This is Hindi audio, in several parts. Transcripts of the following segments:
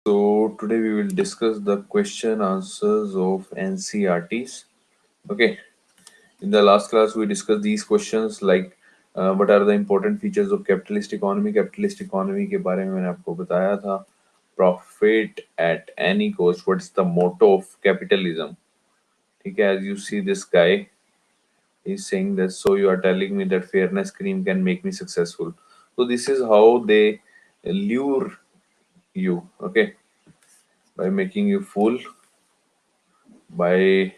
So today we will discuss the question answers of NCRTs. Okay. In the last class we discussed these questions like what are the important features of capitalist economy. Capitalist economy के बारे में मैंने आपको बताया था. Profit at any cost. What's the motto of capitalism? ठीक है. As you see this guy is saying that, so you are telling me that fairness cream can make me successful. So this is how they lure you. Okay. By making you fool, by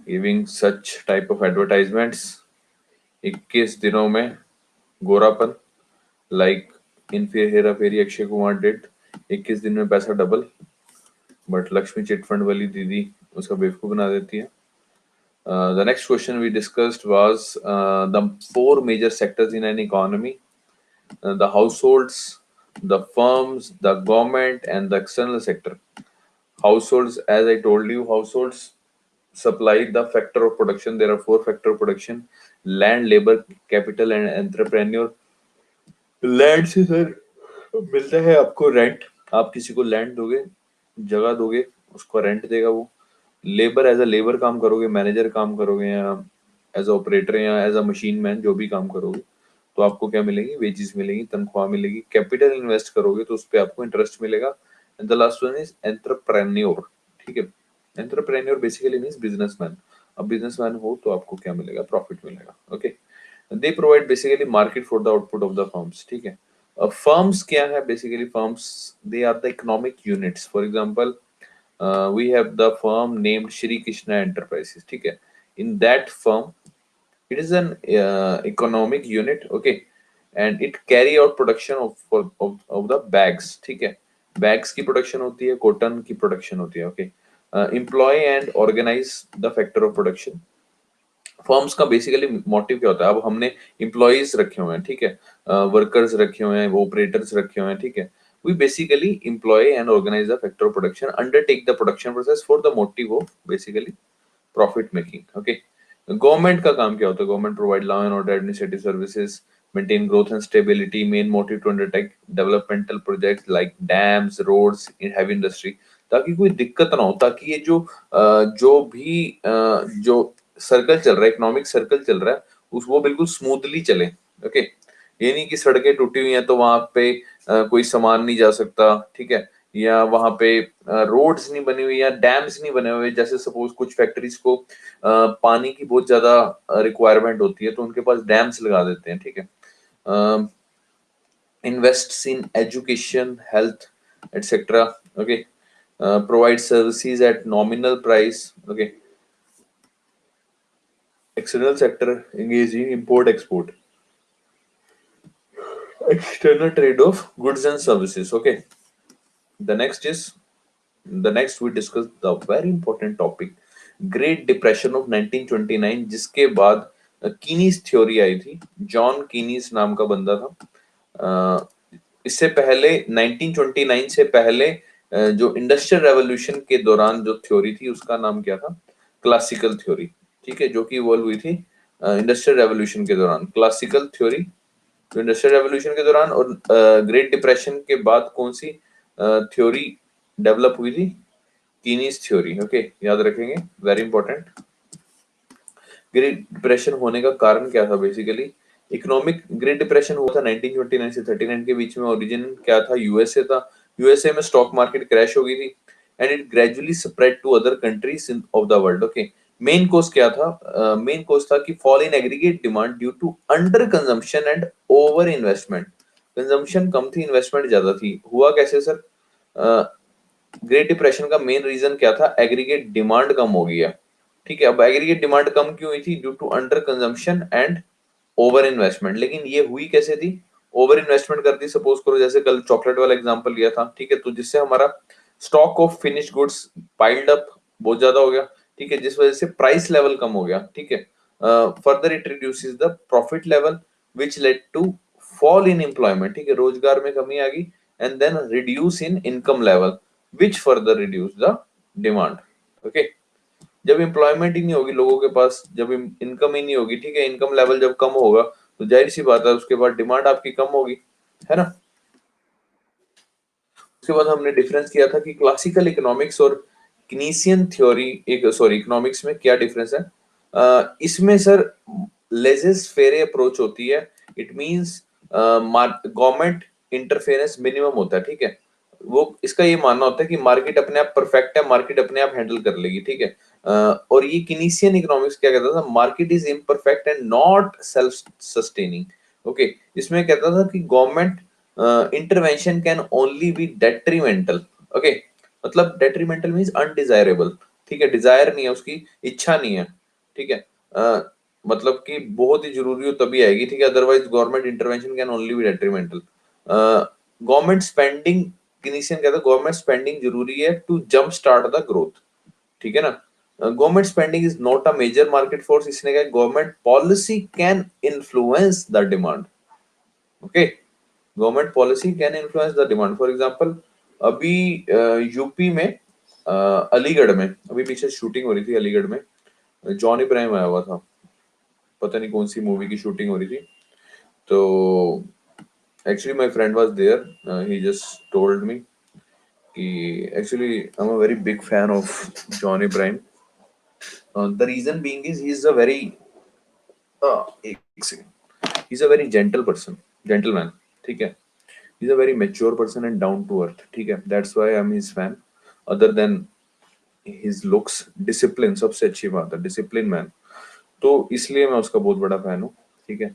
giving such type of advertisements. 21 दिनों में गोरापन, लाइक इन फिर हेरा फेरी अक्षय कुमार डिड. 21 दिन में पैसा डबल. बट लक्ष्मी चिटफंड वाली दीदी उसका बेवकूफ बना देती है. The next question we discussed was the four major sectors in an economy: the households, the firms, the government, and the external sector. Households, as I told you, households supply the factor of production. There are four factor of production: land, labor, capital, and entrepreneur. Land से सर मिलता है आपको रेंट. आप किसी को लैंड दोगे, जगह दोगे, उसको रेंट देगा वो. लेबर, एज अ लेबर काम करोगे, मैनेजर काम करोगे, या एज अ ऑपरेटर, या एज अ मशीन मैन, जो भी काम करोगे तो आपको क्या मिलेगी? वेजेस मिलेगी, तनख्वाह मिलेगी. कैपिटल इन्वेस्ट करोगे तो उस पर आपको इंटरेस्ट मिलेगा. And the last one is entrepreneur. ठीक है. Entrepreneur basically means businessman. अब बिजनेसमैन हो तो आपको क्या मिलेगा? प्रॉफिट मिलेगा. Okay. They provide basically market for the output of the firms. ठीक है. फर्म्स क्या है? Basically firms, they are the economic units. For example, we have the firm named Shri Krishna Enterprises. ठीक है. In that firm, it is an economic unit. Okay. And it carry out production of the bags. ठीक है. बैग्स की प्रोडक्शन होती है, कॉटन की प्रोडक्शन होती है. Okay. Employ and organise the factor of production. Firms का बेसिकली मोटिव क्या होता है? अब हमने इम्प्लॉइज रखे हुए हैं. ठीक है. वर्कर्स रखे हुए हैं, ऑपरेटर्स रखे हुए हैं. ठीक है. We basically employ and organize the factor of production, undertake the production process for the motive of basically profit making. Okay. Government का काम क्या होता है? Government provide law and order, administrative services, maintain growth and stability. Main motive to undertake developmental projects like dams, roads, in heavy industry, ताकि कोई दिक्कत ना हो, ताकि ये जो भी जो सर्कल चल रहा है, इकोनॉमिक सर्कल चल रहा है, उस वो बिल्कुल स्मूथली चले. ओके. ये नहीं कि सड़कें टूटी हुई हैं तो वहां पे कोई सामान नहीं जा सकता. ठीक है. या वहां पे रोड्स नहीं बनी हुई या डैम्स नहीं बने हुए. जैसे सपोज कुछ फैक्ट्रीज को पानी की बहुत ज्यादा रिक्वायरमेंट होती है तो उनके पास डैम्स लगा देते हैं. ठीक है. Invests in education, health, etcetera. Okay. Provide services at nominal price. Okay. External sector engaged in import export, external trade of goods and services. Okay. The next is, the next we discuss the very important topic, great depression of 1929, जिसके बाद कीनीज थ्योरी आई थी. जॉन कीनीज नाम का बंदा था. इससे पहले 1929 से पहले जो इंडस्ट्रियल रेवोल्यूशन के दौरान जो थ्योरी थी उसका नाम क्या था? Classical theory. ठीक है. जो कि इवॉल्व हुई थी इंडस्ट्रियल रेवोल्यूशन के दौरान. क्लासिकल थ्योरी जो इंडस्ट्रियल रेवोल्यूशन के दौरान, और ग्रेट डिप्रेशन के बाद कौन सी थ्योरी डेवलप हुई थी? कीनीज थ्योरी. ओके. याद रखेंगे, वेरी इंपॉर्टेंट. ग्रेट डिप्रेशन होने का कारण क्या था? बेसिकली इकोनॉमिक ग्रेट डिप्रेशन हुआ था 1929 से 39 के बीच में. ओरिजिन क्या था? यूएसए था. यूएसए में स्टॉक मार्केट क्रैश हो गई थी and it gradually spread to other countries of the world. Okay. Main cause क्या था? मेन कोज था कि fall in aggregate demand due to under consumption and over investment. Consumption कम थी, इन्वेस्टमेंट ज्यादा थी. हुआ कैसे सर? ग्रेट डिप्रेशन का मेन रीजन क्या था? एग्रीगेट डिमांड कम हो गया. ठीक है. अब एग्रीगेट डिमांड कम क्यों हुई थी? Due to under consumption and over investment. लेकिन ये हुई कैसे थी? ओवर इन्वेस्टमेंट कर दी. सपोज करो जैसे कल चॉकलेट वाला एग्जांपल लिया था. ठीक है. तो जिससे हमारा stock of finished goods piled up बहुत ज्यादा हो गया. ठीक है. जिस वजह से प्राइस लेवल कम हो गया. ठीक है. Further it reduces the profit level which led to fall in employment. ठीक है. रोजगार में कमी आ गई and then reduce in income level which further reduce the demand. Okay. जब एम्प्लॉयमेंट ही नहीं होगी लोगों के पास, जब इनकम ही नहीं होगी. ठीक है. इनकम लेवल जब कम होगा तो जाहिर सी बात है उसके बाद डिमांड आपकी कम होगी, है ना. उसके बाद हमने डिफरेंस किया था कि क्लासिकल इकोनॉमिक्स और किनीसियन थ्योरी, एक सॉरी इकोनॉमिक्स में क्या डिफरेंस है। इसमें सर लेजेस फेरे अप्रोच होती है। It means government interference minimum होता है, ठीक है। वो इसका ये मानना होता है कि मार्केट अपने आप परफेक्ट है, मार्केट अपने आप हैंडल कर लेगी, ठीक है। और ये किनीसियन इकोनॉमिक्स क्या कहता था, market is imperfect and not self sustaining. Okay, इसमें कहता था कि government intervention can only be detrimental. Okay, मतलब डेट्रीमेंटल मींस अनडिजायरेबल, ठीक है, डिजायर नहीं है उसकी, इच्छा नहीं है, ठीक है। मतलब कि बहुत ही जरूरी हो तभी आएगी, ठीक है, otherwise government intervention can only be detrimental. Government spending, Keynesian कहता है गवर्नमेंट स्पेंडिंग जरूरी है to jump start the growth, ठीक है ना। Government spending is not a major market force, इसने कहा government policy can influence the demand. Okay, government policy can influence the demand. For example अभी यूपी में अलीगढ़ में अभी पीछे शूटिंग हो रही थी अलीगढ़ में, जॉन इब्राहिम आया हुआ था, पता नहीं कौन सी मूवी की शूटिंग हो रही थी। तो actually my friend was there, he just told me कि actually I am a very big fan of John Abraham. The reason being is he is a very एक second, he is a very gentle person, gentleman, ठीक है। He's a very mature person and down to earth, ठीक है, that's why I'm his fan. Other than his looks, discipline सबसे अच्छी बात है, discipline man, तो इसलिए मैं उसका बहुत बड़ा फैन हूँ, ठीक है।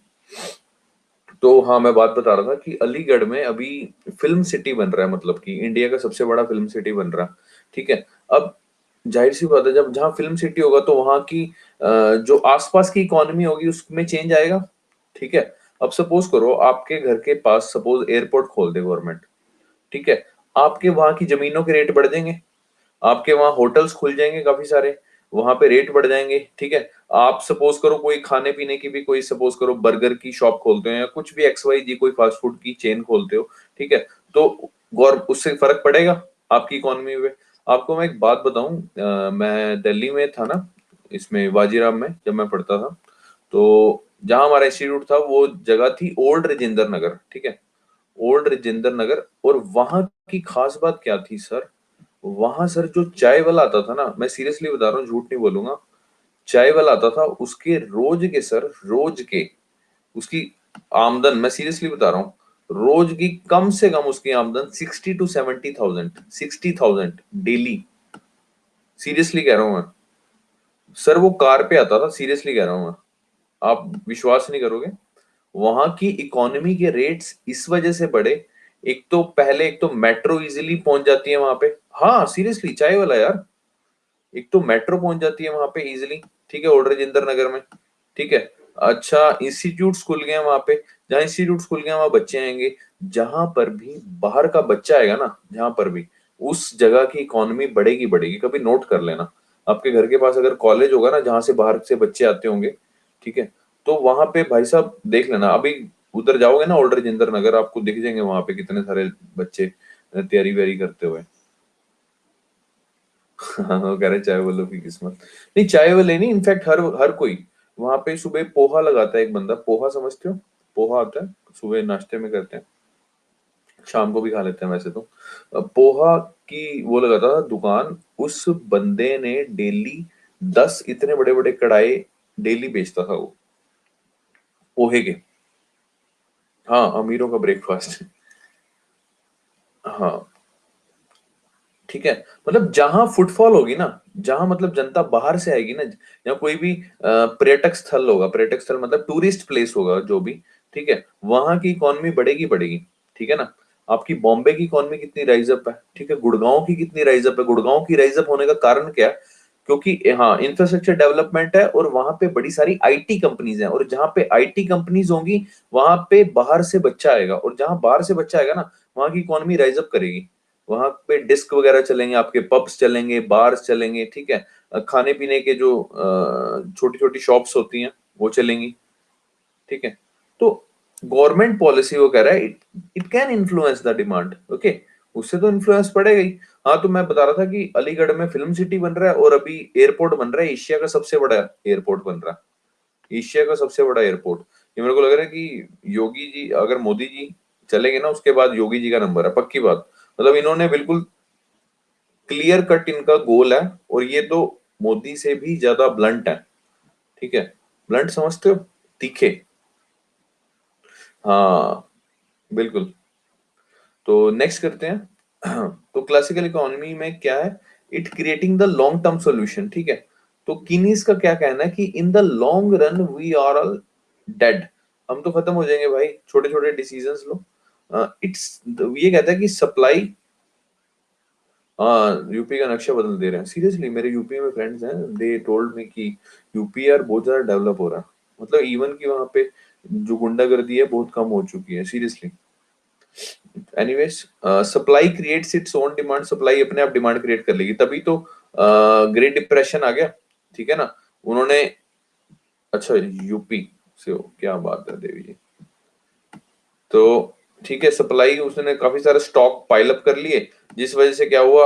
तो हाँ, मैं बात बता रहा था कि अलीगढ़ में अभी फिल्म सिटी बन रहा है, मतलब कि इंडिया का सबसे बड़ा फिल्म सिटी बन रहा है, ठीक है। अब जाहिर सी बात है, जब जहाँ फिल्म सिटी होगा तो वहाँ की जो आसपास की इकोनॉमी होगी उसमें चेंज आएगा, ठीक है। अब सपोज करो आपके घर के पास सपोज एयरपोर्ट खोल दे गवर्नमेंट, ठीक है, आपके वहां की जमीनों के रेट बढ़ जाएंगे, आपके वहां होटल्स खुल जाएंगे काफी सारे, वहां पे रेट बढ़ जाएंगे, ठीक है। आप सपोज करो कोई खाने पीने की भी, कोई सपोज करो बर्गर की शॉप खोलते हो या कुछ भी एक्स वाई जी कोई फास्ट फूड की चेन खोलते हो, ठीक है, तो गौर उससे फर्क पड़ेगा आपकी इकोनॉमी में। आपको मैं एक बात बताऊं, मैं दिल्ली में था ना, इसमें वाजीराम में जब मैं पढ़ता था, तो जहां हमारा इंस्टीट्यूट था वो जगह थी ओल्ड राजेंद्र नगर, ठीक है, ओल्ड राजेंद्र नगर। और वहां की खास बात क्या थी सर, वहां सर जो चाय वाला आता था ना, मैं सीरियसली बता रहा हूँ, झूठ नहीं बोलूंगा, चाय वाला आता था, उसके रोज के सर, रोज के उसकी आमदन, मैं सीरियसली बता रहा हूँ, रोज की कम से कम उसकी आमदन 60 to 70 थाउजेंड, 60,000 डेली, सीरियसली कह रहा हूँ मैं। सर वो कार पे आता था, सीरियसली कह रहा हूँ मैं, आप विश्वास नहीं करोगे। वहां की इकोनॉमी के रेट्स इस वजह से बढ़े, एक तो पहले, एक तो मेट्रो इजीली पहुंच जाती है वहां पे, हाँ सीरियसली चाय वाला यार, एक तो मेट्रो पहुंच जाती है वहां पे इजीली, ठीक है, ओल्ड राजेंद्र नगर में, ठीक है। अच्छा, इंस्टीट्यूट्स खुल गए हैं वहां पे, जहाँ इंस्टीट्यूट्स खुल गए हैं वहां बच्चे आएंगे, जहां पर भी बाहर का बच्चा आएगा ना, जहां पर भी, उस जगह की इकोनॉमी बढ़ेगी बढ़ेगी, कभी नोट कर लेना। आपके घर के पास अगर कॉलेज होगा ना जहां से बाहर से बच्चे आते होंगे, ठीक है, तो वहां पे भाई साहब देख लेना, अभी उधर जाओगे ना ओल्ड राजेंद्र नगर, आपको दिख जाएंगे वहां पे कितने सारे बच्चे तैयारी वैयारी करते हुए। हाँ, वो कह रहे चाय वालों की किस्मत, नहीं चाय वाले नहीं, इनफैक्ट हर हर कोई वहां पे सुबह पोहा लगाता है, एक बंदा, पोहा समझते हो, पोहा आता है, सुबह नाश्ते में करते हैं, शाम को भी खा लेते हैं वैसे तो। पोहा की वो लगाता था दुकान, उस बंदे ने डेली 10 इतने बड़े बड़े कढ़ाई डेली बेचता था वो, पोहे के। हाँ, अमीरों का ब्रेकफास्ट। हाँ, ठीक है, मतलब जहां फुटफॉल होगी ना, जहां मतलब जनता बाहर से आएगी ना, या कोई भी पर्यटक स्थल होगा, पर्यटक स्थल मतलब टूरिस्ट प्लेस होगा जो भी, ठीक है, वहां की इकोनॉमी बढ़ेगी बढ़ेगी, ठीक है ना। आपकी बॉम्बे की इकोनॉमी कितनी राइज अप है, ठीक है, गुड़गांव की कितनी राइज अप है, गुड़गांव की राइज अप होने का कारण क्या है, क्योंकि हाँ इंफ्रास्ट्रक्चर डेवलपमेंट है और वहां पे बड़ी सारी आईटी कंपनीज हैं, और जहां पे आईटी कंपनीज होंगी वहां पे बाहर से बच्चा आएगा, और जहां बाहर से बच्चा आएगा ना वहां की इकोनॉमी राइज अप करेगी, वहां पे डिस्क वगैरह चलेंगे, आपके पब्स चलेंगे, बार्स चलेंगे, ठीक है, खाने पीने के जो छोटी छोटी शॉप्स होती हैं वो चलेंगी, ठीक है। तो गवर्नमेंट पॉलिसी वो कह रहा है it it can influence the demand, okay, उससे तो इन्फ्लुएंस पड़ेगा ही। हाँ, तो मैं बता रहा था कि अलीगढ़ में फिल्म सिटी बन रहा है और अभी एयरपोर्ट बन रहा है, एशिया का सबसे बड़ा एयरपोर्ट बन रहा है, एशिया का सबसे बड़ा एयरपोर्ट। ये मेरे को लग रहा है कि योगी जी, अगर मोदी जी चलेंगे ना उसके बाद योगी जी का नंबर है, पक्की बात। मतलब इन्होंने बिल्कुल क्लियर कट इनका गोल है, और ये तो मोदी से भी ज्यादा ब्लंट है। ठीक है, ब्लंट समझते हो, तीखे। हाँ बिल्कुल। तो नेक्स्ट करते हैं। तो क्लासिकल इकोनॉमी में क्या है, it creating the long term solution. ठीक है, तो किनीज का क्या कहना है कि in the long run we are all dead, हम तो खत्म हो जाएंगे भाई, छोटे छोटे डिसीजंस लो। इट्स ये कहता है कि सप्लाई, हाँ यूपी का नक्शा बदल दे रहे हैं सीरियसली। मेरे यूपी में फ्रेंड्स हैं, दे टोल्ड मी कि यूपी यार बहुत ज्यादा डेवलप हो रहा है, मतलब इवन कि वहां पे जो गुंडागर्दी है बहुत कम हो चुकी है seriously. Anyways, supply creates its own demand, supply अपने आप डिमांड क्रिएट कर लेगी, तभी तो ग्रेट डिप्रेशन आ गया। ठीक है ना, उन्होंने, अच्छा यूपी से हो, क्या बात है देवी जी। तो ठीक है, सप्लाई उसने काफी सारे स्टॉक पाइल अप कर लिए, जिस वजह से क्या हुआ,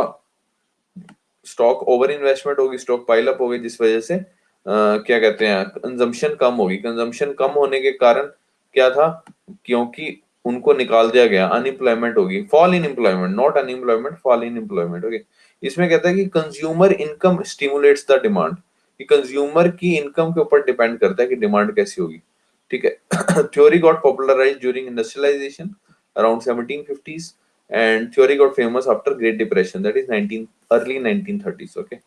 स्टॉक ओवर इन्वेस्टमेंट होगी, स्टॉक पाइल अप हो गई, जिस वजह से क्या कहते हैं, कंजम्पशन कम होगी। कंजम्पशन कम होने के कारण क्या था, क्योंकि उनको निकाल दिया गया, अनएम्प्लॉयमेंट होगी, fall in employment, not unemployment, fall in employment. Okay, इसमें कहता है कि consumer income stimulates the demand, कि कंज्यूमर की इनकम के ऊपर डिपेंड करता है कि डिमांड कैसी होगी। ठीक है। Theory got popularised during industrialisation around 1750s, and theory got famous after Great Depression, that is early 1930s. Okay,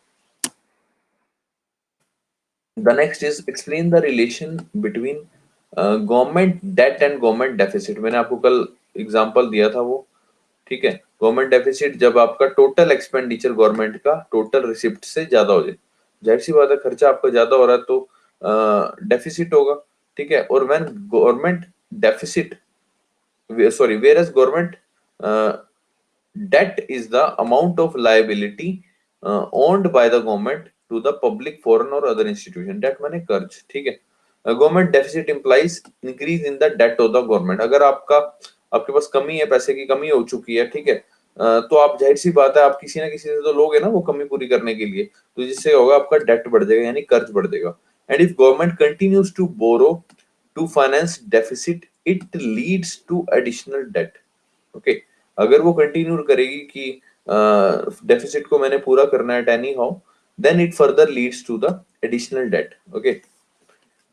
the next is explain the relation between government debt and government deficit। मैंने आपको कल एग्जांपल दिया था वो। ठीक है, गवर्नमेंट डेफिसिट जब आपका टोटल एक्सपेंडिचर गवर्नमेंट का टोटल रिसिप्ट से ज्यादा हो जाए, जाहिर सी बात है खर्चा आपका ज्यादा हो रहा है तो डेफिसिट होगा। ठीक है, और when government deficit, sorry, whereas government debt is the amount of liability owned by the government to the public, foreign or other institution। debt माने कर्ज। ठीक है, government deficit implies increase in the debt of the government। अगर आपके पास कमी है, पैसे की कमी हो चुकी है, ठीक है, तो आप, जाहिर सी बात है, आप किसी ना किसी से तो लोगे ना वो कमी पूरी करने के लिए, तो जिससे होगा आपका डेट बढ़ जाएगा, यानी कर्ज बढ़ जाएगा। And if government continues to borrow to finance deficit, it leads to additional debt. Okay, अगर वो कंटिन्यू करेगी कि डेफिसिट को मैंने पूरा करना है anyhow, then it further leads to the additional debt. Okay,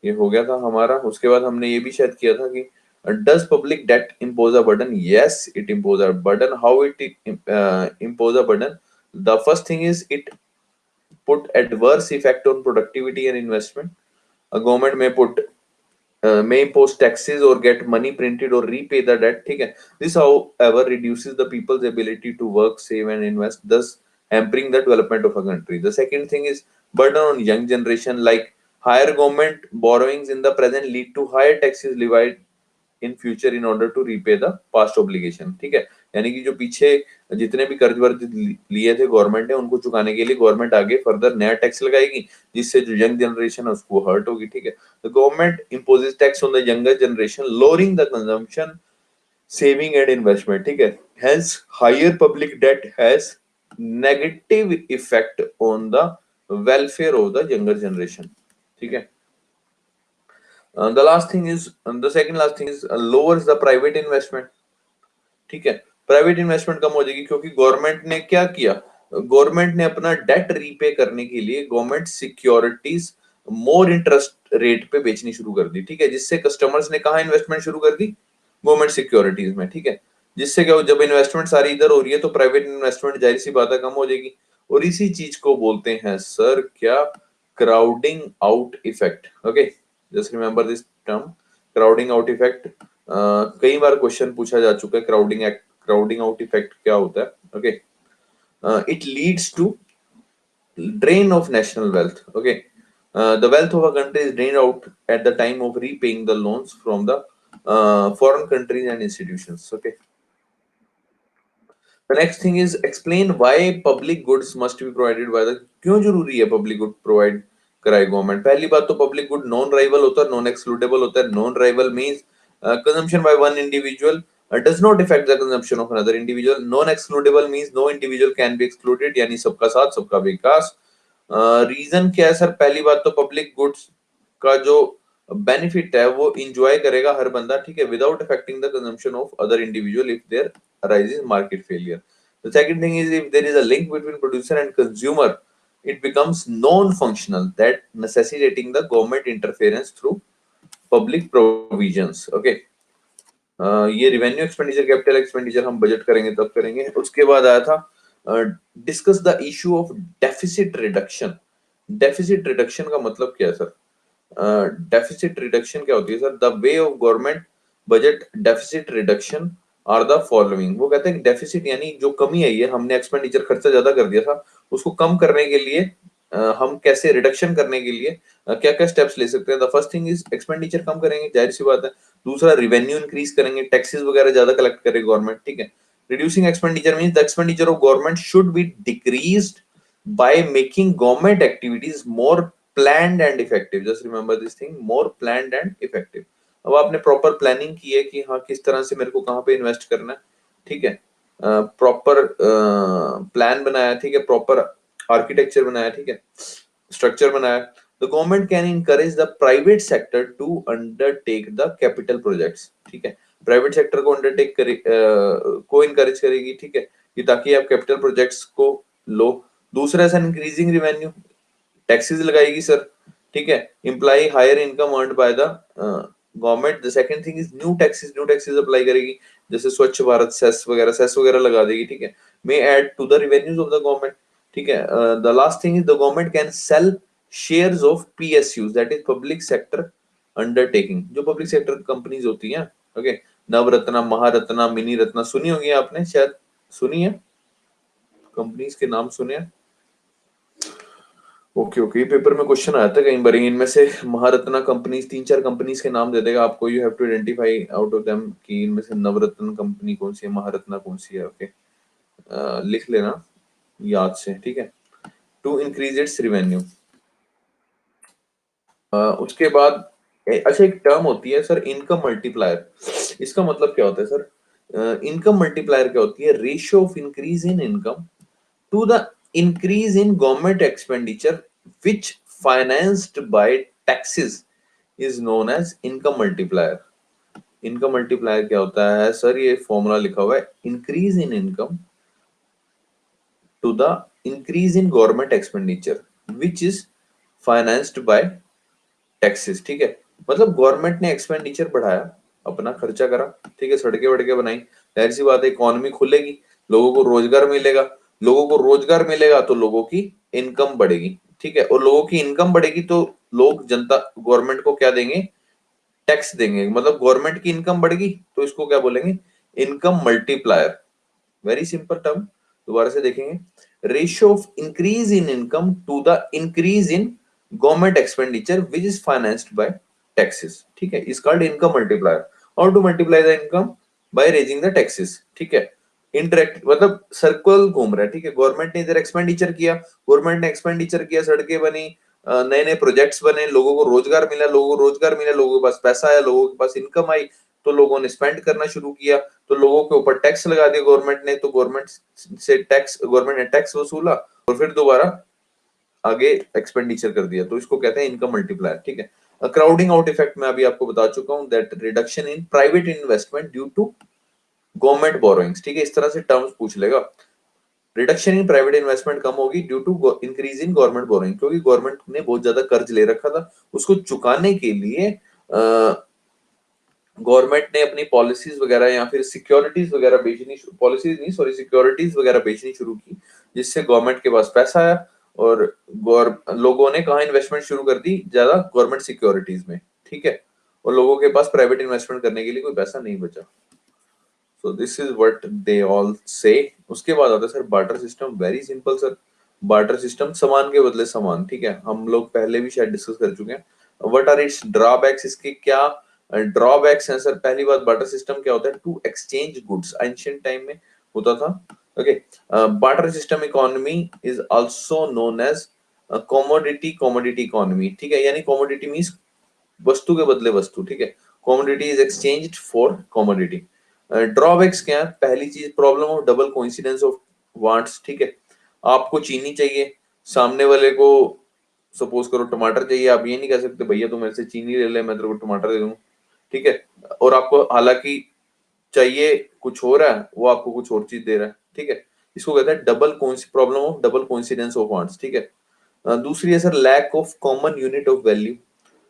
ये हो गया था हमारा। उसके बाद हमने ये भी शायद किया था कि does public debt impose a burden, yes it impose a burden. How it impose a burden, the first thing is it put adverse effect on productivity and investment। A government may may impose taxes or get money printed or repay the debt। ठीक है, this however reduces the people's ability to work, save and invest, thus hampering the development of a country। The second thing is burden on young generation, like higher government borrowings in the present lead to higher taxes levied in future in order to repay the past obligation. ठीक है, यानी कि जो पीछे जितने भी कर्ज वर्ज लिए थे गवर्नमेंट ने, उनको चुकाने के लिए गवर्नमेंट आगे फर्दर नया टैक्स लगाएगी, जिससे जो यंग जनरेशन है उसको हर्ट होगी। ठीक है, the government imposes tax on the younger generation, lowering the consumption, saving and investment. ठीक है, hence higher public debt has negative effect on the welfare of the younger generation. ठीक है, the last thing is, the second last thing is lowers the private investment। ठीक है, प्राइवेट इन्वेस्टमेंट कम हो जाएगी, क्योंकि गवर्नमेंट ने क्या किया, गवर्नमेंट ने अपना डेट रीपे करने के लिए government securities more interest rate पे बेचनी शुरू कर दी। ठीक है, जिससे कस्टमर्स ने कहा इन्वेस्टमेंट शुरू कर दी, गवर्नमेंट सिक्योरिटीज में। ठीक है, जिससे क्या हो, जब इन्वेस्टमेंट सारी इधर हो रही है तो प्राइवेट इन्वेस्टमेंट जाहिर सी बात है कम हो जाएगी, और इसी चीज को बोलते हैं सर क्या, crowding out effect. Okay, just remember this term, crowding out effect. कई बार क्वेश्चन पूछा जा चुका है, क्राउडिंग आउट इफेक्ट क्या होता है। Okay, it leads to drain of national wealth। Okay, the wealth of a country is drained out at the time of repaying the loans from the foreign countries and institutions। Okay, the next thing is explain why public goods must be provided by the, क्यों जरूरी है पब्लिक गुड प्रोवाइड कराए गवर्नमेंट। पहली बात तो पब्लिक गुड नॉन राइवल होता है, नॉन एक्सक्लूडेबल होता है। Non rival means consumption by one individual does not affect the consumption of another individual। non excludable means no individual can be excluded, यानी सबका साथ सबका विकास। रीजन क्या है सर, पहली बात तो पब्लिक गुड्स का जो बेनिफिट है वो इंजॉय करेगा हर बंदा। ठीक है, without affecting the consumption of other individual if there arises market failure. The second thing is if there is a link between producer and consumer, it becomes non-functional, that necessitating the government interference through public provisions. Okay, ये रेवेन्यू एक्सपेंडिचर कैपिटल एक्सपेंडिचर हम बजट करेंगे तब करेंगे। उसके बाद आया था discuss the issue of deficit reduction. Deficit reduction का मतलब क्या है सर? डेफिसिट रिडक्शन क्या होती है sir? The way of government budget deficit reduction are the following. वो कहते हैं डेफिसिट यानी जो कमी आई है, हमने एक्सपेंडिचर खर्चा ज्यादा कर दिया था, उसको कम करने के लिए हम कैसे रिडक्शन करने के लिए क्या क्या स्टेप्स ले सकते हैं। The first thing is expenditure कम करेंगे, जाहिर सी बात है। दूसरा रिवेन्यू इंक्रीज करेंगे, टैक्सेस वगैरह ज्यादा कलेक्ट करेगी गवर्नमेंट, ठीक है। Reducing expenditure means the expenditure of government should be decreased by making government activities more planned and effective. Just remember this thing, more planned and effective. अब आपने प्रॉपर प्लानिंग की है कि हाँ किस तरह से मेरे को कहाँ पे इन्वेस्ट करना है, ठीक है। प्रॉपर प्लान बनाया, ठीक है, प्रॉपर आर्किटेक्चर बनाया, ठीक है, स्ट्रक्चर बनाया। The government can encourage the private sector to undertake the capital projects, ठीक है। प्राइवेट सेक्टर को अंडरटेक करे को इनकरेज करेगी, ठीक है, कि ताकि आप कैपिटल प्रोजेक्ट्स को लो। दूसरा सर इंक्रीजिंग रिवेन्यू, टैक्सेस लगाएगी सर, ठीक है, imply higher income earned by the government. The second thing is new taxes apply करेगी, जैसे स्वच्छ भारत सेस वगैरह लगा देगी, ठीक है, may add to the revenues of the government, ठीक है। The last thing is the government can sell shares of PSUs, that is public sector undertaking. जो पब्लिक सेक्टर कंपनीज होती हैं, ओके, नवरत्ना, महारत्ना, मिनी रत्ना, सुनी होगी आपने, शायद सुनी है, कंपनीज के नाम सुने हैं। ओके ओके, पेपर में क्वेश्चन आया था कई बार, इनमें से महारत्ना कंपनीज, 3-4 कंपनीज के नाम दे देगा आपको, you have to identify out of them कि इनमें से नवरत्न कंपनी कौन सी है, महारत्ना कौन सी है। ओके, लिख लेना याद से, ठीक है। To increase its revenue. उसके बाद अच्छा एक टर्म होती है सर, इनकम मल्टीप्लायर। इसका मतलब क्या होता है सर? इनकम मल्टीप्लायर क्या होती है? Ratio of increase in income to the increase in government expenditure which financed by taxes is known as income multiplier. Income multiplier क्या होता है सर? ये फॉर्मूला लिखा हुआ है, increase in income to the increase in government expenditure which is financed by taxes, ठीक है। मतलब गवर्नमेंट ने एक्सपेंडिचर बढ़ाया, अपना खर्चा करा, ठीक है, सड़कें वड़के बनाई, जाहिर सी बात है इकोनॉमी खुलेगी, लोगों को रोजगार मिलेगा, लोगों को रोजगार मिलेगा तो लोगों की इनकम बढ़ेगी, ठीक है, और लोगों की इनकम बढ़ेगी तो लोग, जनता गवर्नमेंट को क्या देंगे? टैक्स देंगे। मतलब गवर्नमेंट की इनकम बढ़ेगी तो इसको क्या बोलेंगे? Income multiplier. Very simple term, दोबारा से देखेंगे, ratio of increase in income to the increase in government expenditure which is financed by taxes, ठीक है, इज कॉल्ड इनकम मल्टीप्लायर। और to multiply the income by raising the taxes, ठीक है। इंटरेक्ट मतलब सर्कल घूम रहा है, ठीक है। गवर्नमेंट ने इधर एक्सपेंडिचर किया, सड़कें बनी, नए नए प्रोजेक्ट्स बने, लोगों को रोजगार मिला, लोगों के पास पैसा आया, लोगों के पास इनकम आई, तो लोगों ने स्पेंड करना शुरू किया, तो लोगों के ऊपर टैक्स लगा दिया गवर्नमेंट ने, तो गवर्नमेंट ने टैक्स वसूला और फिर दोबारा आगे एक्सपेंडिचर कर दिया, तो इसको कहते हैं इनकम मल्टीप्लायर, ठीक है। क्राउडिंग आउट इफेक्ट मैं अभी आपको बता चुका हूं, that reduction in private investment due to government borrowings, ठीक है, इस तरह से टर्म्स पूछ लेगा। रिडक्शन इन प्राइवेट इन्वेस्टमेंट कम होगी due to increase in government borrowing, क्योंकि गवर्नमेंट ने बहुत ज्यादा कर्ज ले रखा था, उसको चुकाने के लिए गवर्नमेंट ने अपनी पॉलिसीज वगैरह या फिर सिक्योरिटीज वगैरह बेचनी, पॉलिसीज नहीं सॉरी सिक्योरिटीज वगैरह बेचनी शुरू की, जिससे गवर्नमेंट के पास पैसा आया और लोगों ने कहा इन्वेस्टमेंट शुरू कर दी, ज्यादा गवर्नमेंट सिक्योरिटीज में, ठीक है, और लोगों के पास प्राइवेट इन्वेस्टमेंट करने के लिए कोई पैसा नहीं बचा। So this is what they all से। उसके बाद आता है sir barter system. Very simple sir, barter system, सामान के बदले सामान, ठीक है, हम लोग पहले भी शायद डिस्कस कर चुके हैं। व्हाट आर इट्स ड्रॉबैक्स, इसके क्या ड्रॉबैक्स हैं सर? पहली बात, बार्टर सिस्टम क्या होता है? To exchange goods, ancient time में होता था, okay. Barter system economy is also known as commodity economy, ठीक है, यानी कमोडिटी मींस वस्तु के बदले वस्तु, ठीक है, commodity is exchanged for commodity. Drawbacks क्या है? पहली चीज, problem of double coincidence of wants, ठीक है, आपको चीनी चाहिए, सामने वाले को सपोज करो टमाटर चाहिए, आप ये नहीं कह सकते भैया तू मेरे से चीनी ले ले मैं तेरे को टमाटर दे दूं, ठीक है, और आपको हालांकि चाहिए कुछ हो रहा है, वो आपको कुछ और चीज दे रहा है, ठीक है, इसको कहते हैं double problem of double coincidence of wants, ठीक है। दूसरी है sir lack of common unit of value.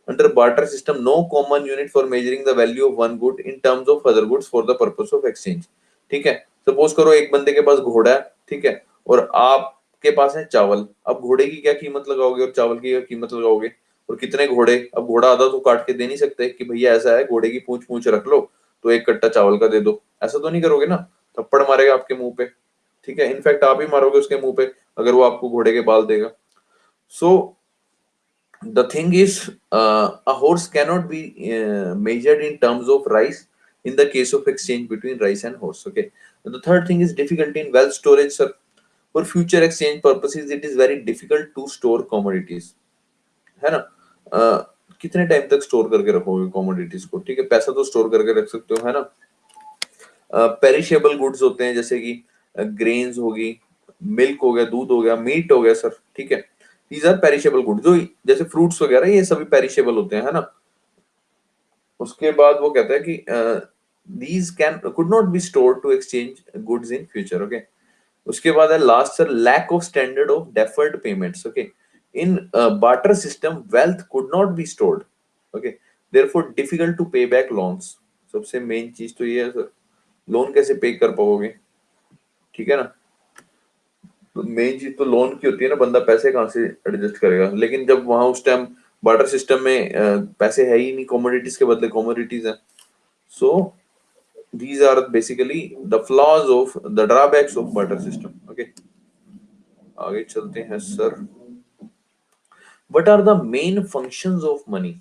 Under barter system no common unit for measuring the value of one good in terms of other goods for the purpose of exchange, ठीक है। सपोज करो एक बंदे के पास घोड़ा है, ठीक है, और आपके पास है चावल। अब घोड़े की क्या कीमत लगाओगे और चावल की क्या कीमत लगाओगे, और कितने घोड़े। अब घोड़ा आधा तो काट के दे नहीं सकते कि भैया ऐसा है घोड़े की पूंछ पूंछ रख लो तो एक कट्टा चावल का दे दो, ऐसा तो नहीं करोगे ना, थप्पड़ मारेगा आपके मुंह पे, ठीक है। इनफैक्ट आप ही मारोगे उसके मुंह पे अगर वो आपको घोड़े के बाल देगा। सो the thing is, a horse cannot be measured in terms of rice in the case of exchange between rice and horse, okay. And the third thing is difficulty in wealth storage, sir. For future exchange purposes it is very difficult to store commodities, है ना। कितने टाइम तक स्टोर करके रखोगे कमोडिटीज को, ठीक है, पैसा तो स्टोर करके रख सकते हो, है ना। पेरिशेबल गुड्स होते हैं जैसे कि ग्रेन्स होगी, मिल्क हो गया, दूध हो गया, मीट हो गया सर, ठीक है। दीज आर पेरिशेबल गुड्स, जो जैसे फ्रूट्स वगैरह ये सभी पेरिशेबल होते हैं, है ना। उसके बाद वो कहता है कि these can could not be stored to exchange goods in future, okay. उसके बाद है last sir lack of standard of deferred payments, okay. In barter system wealth could not be stored, okay, therefore difficult to pay back loans. सबसे मेन चीज तो ये है सर, लोन कैसे पे कर पाओगे, ठीक है ना। तो मेन चीज तो लोन की होती है ना, बंदा पैसे कहाँ से एडजस्ट करेगा, लेकिन जब वहां उस टाइम बार्टर सिस्टम में पैसे है ही नहीं, कमोडिटीज के बदले कमोडिटीज है। सो these are basically the flaws of the drawbacks of barter system, okay। आगे चलते हैं sir. what are the main functions of money?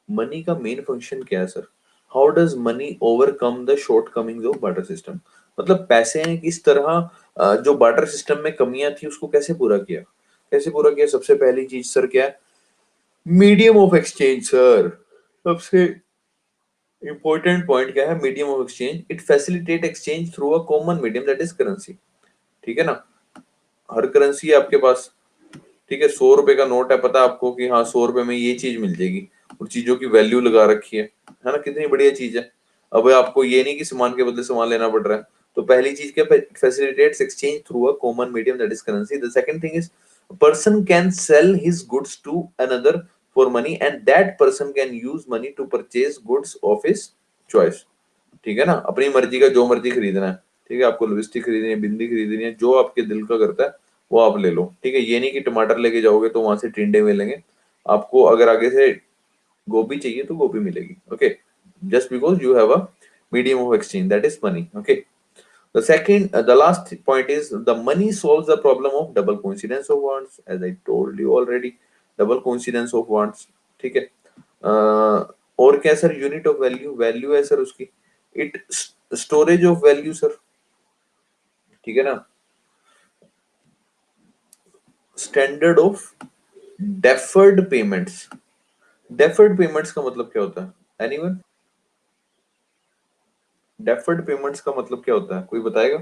Money का मेन फंक्शन क्या है sir. How does money overcome the shortcomings of barter system, मतलब पैसे हैं किस तरह जो बार्टर सिस्टम में कमियां थी उसको कैसे पूरा किया, कैसे पूरा किया। सबसे पहली चीज सर क्या है, मीडियम ऑफ एक्सचेंज सर। सबसे इंपॉर्टेंट पॉइंट क्या है, medium of exchange. It facilitate exchange through a common medium that is currency, ठीक है ना। हर करेंसी है आपके पास, ठीक है। 100 रुपए का नोट है, पता है आपको कि हाँ 100 रुपए में ये चीज मिल जाएगी, और चीजों की वैल्यू लगा रखी है ना, कितनी बढ़िया चीज है। अब आपको ये नहीं कि सामान के बदले सामान लेना पड़ रहा है। तो पहली चीज क्या, facilitates exchange through a common medium that is currency. The second thing is person can sell his goods to another for money and that person can use money to purchase goods of his choice, ठीक है ना। अपनी मर्जी का जो मर्जी खरीदना है, ठीक है। आपको लिपस्टिक खरीदनी है, बिंदी खरीदनी है, जो आपके दिल का करता है वो आप ले लो, ठीक है। ये नहीं कि टमाटर लेके जाओगे तो वहां से टिंडे मिलेंगे आपको, अगर आगे से गोभी चाहिए तो गोभी मिलेगी, okay. Just because you have a medium of exchange that is money, okay. the last point is the money solves the problem of double coincidence of wants, as I told you already, double coincidence of wants, ठीक है। और क्या sir, unit of value, value है सर उसकी, it storage of value sir, ठीक है ना। Standard of deferred payments, deferred payments का मतलब क्या होता है, एनीवन। डेफर्ड पेमेंट्स का मतलब क्या होता है, कोई बताएगा।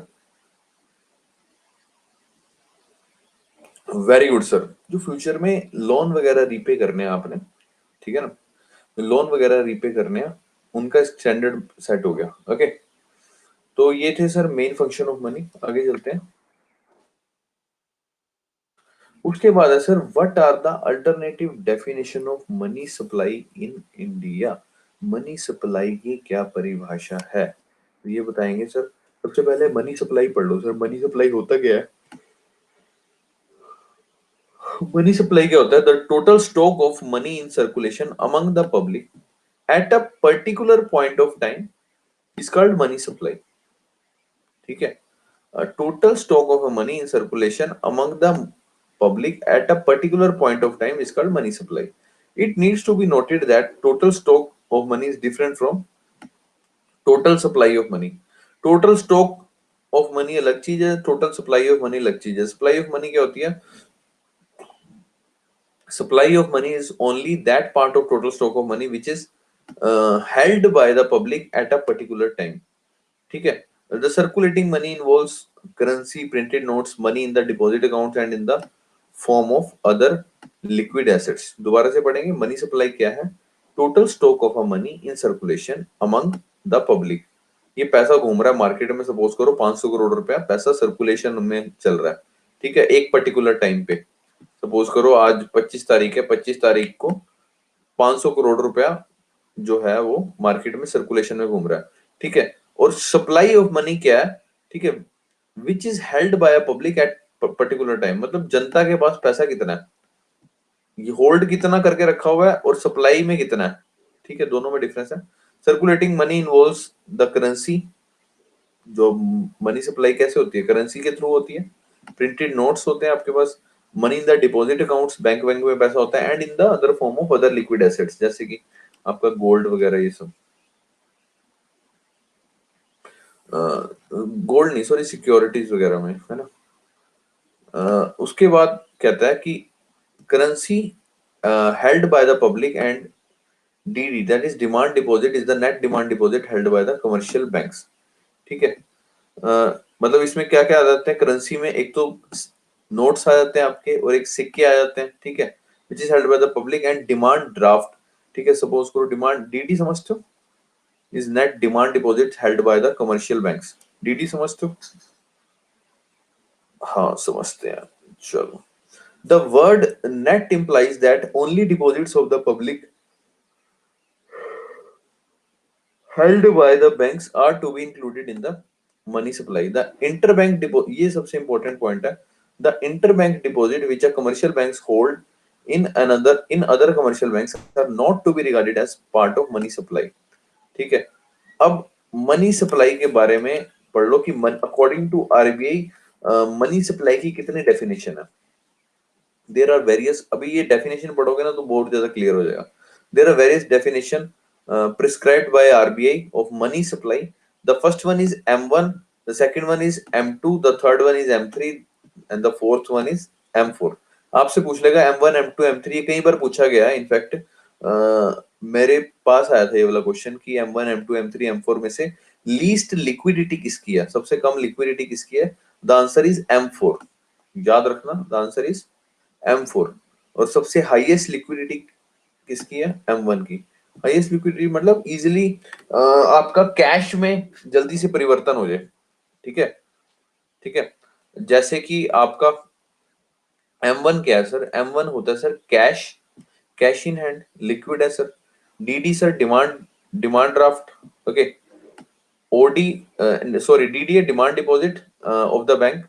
वेरी गुड सर, जो फ्यूचर में लोन वगैरह रीपे करने हैं आपने, ठीक है ना, लोन वगैरह रीपे करने हैं, उनका स्टैंडर्ड सेट हो गया, ओके। तो ये थे sir main function of money. आगे चलते हैं। उसके बाद है sir what are the alternative definition of money supply in India. मनी सप्लाई की क्या परिभाषा है, तो ये बताएंगे सर। सबसे पहले मनी सप्लाई पढ़ लो सर, मनी सप्लाई होता क्या है। मनी सप्लाई क्या होता है, the total stock of money in circulation among the public at a particular point of time is called money supply, ठीक है। Total stock of money in circulation among the public at a particular point of time is called money supply. It needs to be noted that total stock of money is different from total supply of money. Total stock of money अलग चीज है, total supply of money अलग चीज है। Supply of money क्या होती है, supply of money is only that part of total stock of money which is held by the public at a particular time, ठीक है। The circulating money involves currency, printed notes, money in the deposit accounts and in the form of other liquid assets। दोबारा से पढ़ेंगे, मनी सप्लाई क्या है, total stock of a money in circulation among the public ये पैसा घूम रहा है मार्केट में, सपोज करो 500 करोड़ रुपया पैसा सर्कुलेशन में चल रहा है, ठीक है, एक पर्टिकुलर टाइम पे। सपोज करो आज 25 तारीख है, 25 तारीख को 500 करोड़ रुपया जो है वो मार्केट में सर्कुलेशन में घूम रहा है, ठीक है। और सप्लाई ऑफ मनी क्या है, ठीक है, which is held by a public at particular time, मतलब जनता के पास पैसा कितना है, ये होल्ड कितना करके रखा हुआ है, और सप्लाई में कितना है, ठीक है, दोनों में डिफरेंस है। Circulating money involves the currency, जो मनी सप्लाई कैसे होती है, करेंसी के थ्रू होती है। प्रिंटेड नोट्स होते हैं आपके पास, money in the deposit accounts, bank bank में पैसा होता है, and in the other form of other liquid assets, जैसे कि आपका गोल्ड वगैरह ये सब, गोल्ड नहीं सॉरी सिक्योरिटीज वगैरह में, है ना। उसके बाद कहता है कि currency held by the public and DD, that is demand deposit, is the net demand deposit held by the commercial banks, ठीक है। मतलब इसमें क्या क्या आ जाते हैं करेंसी में, एक तो नोट्स आ जाते हैं आपके, और एक सिक्के आ जाते हैं, ठीक है, which is held by the public, and demand draft, ठीक है, सपोज करो डिमांड डीडी समझते हो, is net demand deposit held by the commercial banks, DD समझते हो, हाँ समझते हैं, चलो। The word net implies that only deposits of the public held by the banks are to be included in the money supply. The interbank deposit, ये सबसे important point है, the interbank deposit which a commercial banks hold in other commercial banks are not to be regarded as part of money supply, ठीक है। अब मनी सप्लाई के बारे में पढ़ लो कि according to RBI money supply की कितनी डेफिनेशन है। देर आर वेरियस, अभी ये डेफिनेशन पढ़ोगे ना तो बहुत ज्यादा क्लियर हो जाएगा। There are various definition prescribed by RBI of money supply. The first one is M1, the second one is M2, the third one is M3, and the fourth one is M4. आपसे पूछ लेगा M1, M2, M3, ये कई बार पूछा गया है इनफैक्ट, मेरे पास आया था ये वाला क्वेश्चन कि M1, M2, M3, M4 में से लीस्ट लिक्विडिटी किसकी है, सबसे कम लिक्विडिटी किसकी है, द आंसर इज M4, याद रखना, द आंसर इज M4। और सबसे हाईएस्ट लिक्विडिटी किसकी है, M1 की। हाईएस्ट लिक्विडिटी मतलब इजिली आपका कैश में जल्दी से परिवर्तन हो जाए, ठीक है, ठीक है। जैसे कि आपका M1 क्या है सर, M1 होता है sir cash, cash in hand, liquid है sir. DD sir demand, demand draft, okay. OD sorry DD है demand deposit of the bank.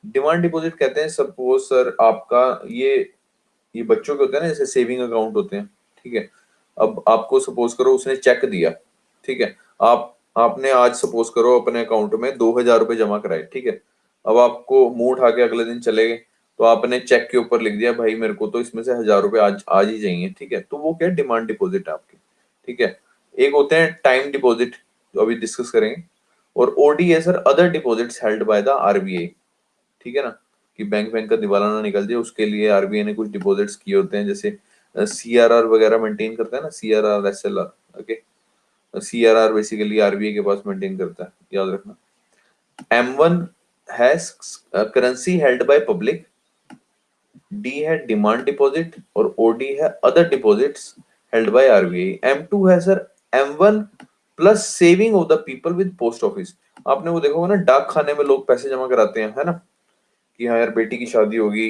Demand deposit कहते हैं सपोज सर आपका ये बच्चों के होते हैं ना, जैसे सेविंग अकाउंट होते हैं, ठीक है। अब आपको सपोज करो उसने चेक दिया, ठीक है, आपने आज सपोज करो अपने अकाउंट में 2,000 रुपए जमा कराए, ठीक है। अब आपको मुंह उठा के अगले दिन चले गए, तो आपने चेक के ऊपर लिख दिया भाई मेरे को तो इसमें से 1,000 रुपए आज आज ही चाहिए, ठीक है, तो वो क्या डिमांड डिपॉजिट है आपकी, ठीक है। एक होते हैं टाइम डिपॉजिट, जो अभी डिस्कस करेंगे, और ओडी है sir other deposits held by the RBI, ठीक है ना, कि बैंक बैंक का दिवाला ना निकल जाए उसके लिए आरबीआई ने कुछ डिपॉजिट्स किए होते हैं, जैसे सीआरआर वगैरह मेंटेन करता है ना, CRR SLR, okay. CRR basically RBI के पास मेंटेन करता है, याद रखना। M1 has currency held by public, D है डिमांड डिपॉजिट, और ओडी है other deposits held by RBI. M2 है sir M1 plus saving of the people with post office. आपने वो देखा होगा ना, डाक खाने में लोग पैसे जमा कराते हैं, है ना, कि हाँ यार बेटी की शादी होगी,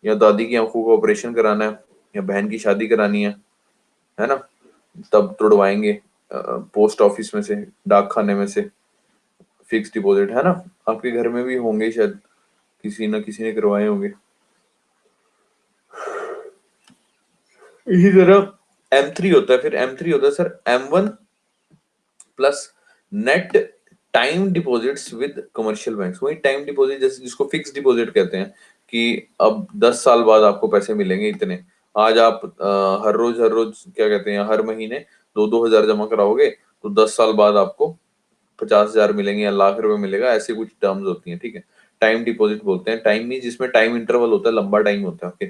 या दादी की आंखों का ऑपरेशन कराना है, या बहन की शादी करानी है ना, तब तुड़वाएंगे पोस्ट ऑफिस में से, डाक खाने में से, फिक्स डिपॉजिट, है ना। आपके घर में भी होंगे शायद, किसी ना किसी ने करवाए होंगे। इसी तरह M3 होता है, फिर M3 होता है sir M1 plus net time deposits with commercial banks. वही टाइम डिपॉजिट जैसे जिसको फिक्स डिपॉजिट कहते हैं, कि अब 10 साल बाद आपको पैसे मिलेंगे इतने। आज आप हर रोज क्या कहते हैं, हर महीने 2-2 हजार जमा कराओगे, तो 10 साल बाद आपको 50,000 मिलेंगे या लाख रुपए मिलेगा, ऐसे कुछ टर्म्स होती हैं, ठीक है। टाइम डिपॉजिट बोलते हैं, टाइम मीन जिसमें टाइम इंटरवल होता है, लंबा टाइम होता है, okay.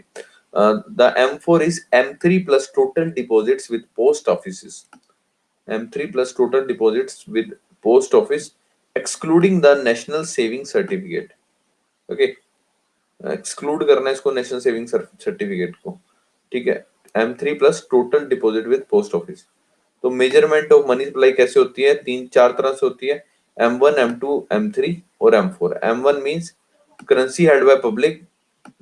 The M4 is M3 plus total deposits with post office, M3 plus total deposits with post office excluding the national saving certificate, okay। Exclude करना है इसको नेशनल सेविंग सर्टिफिकेट को, ठीक है। M3 plus total deposit with post office. तो मेजरमेंट ऑफ मनी सप्लाई कैसे होती है, 3-4 तरह से होती है। M1, M2, M3 और M4। M1 means currency held by public,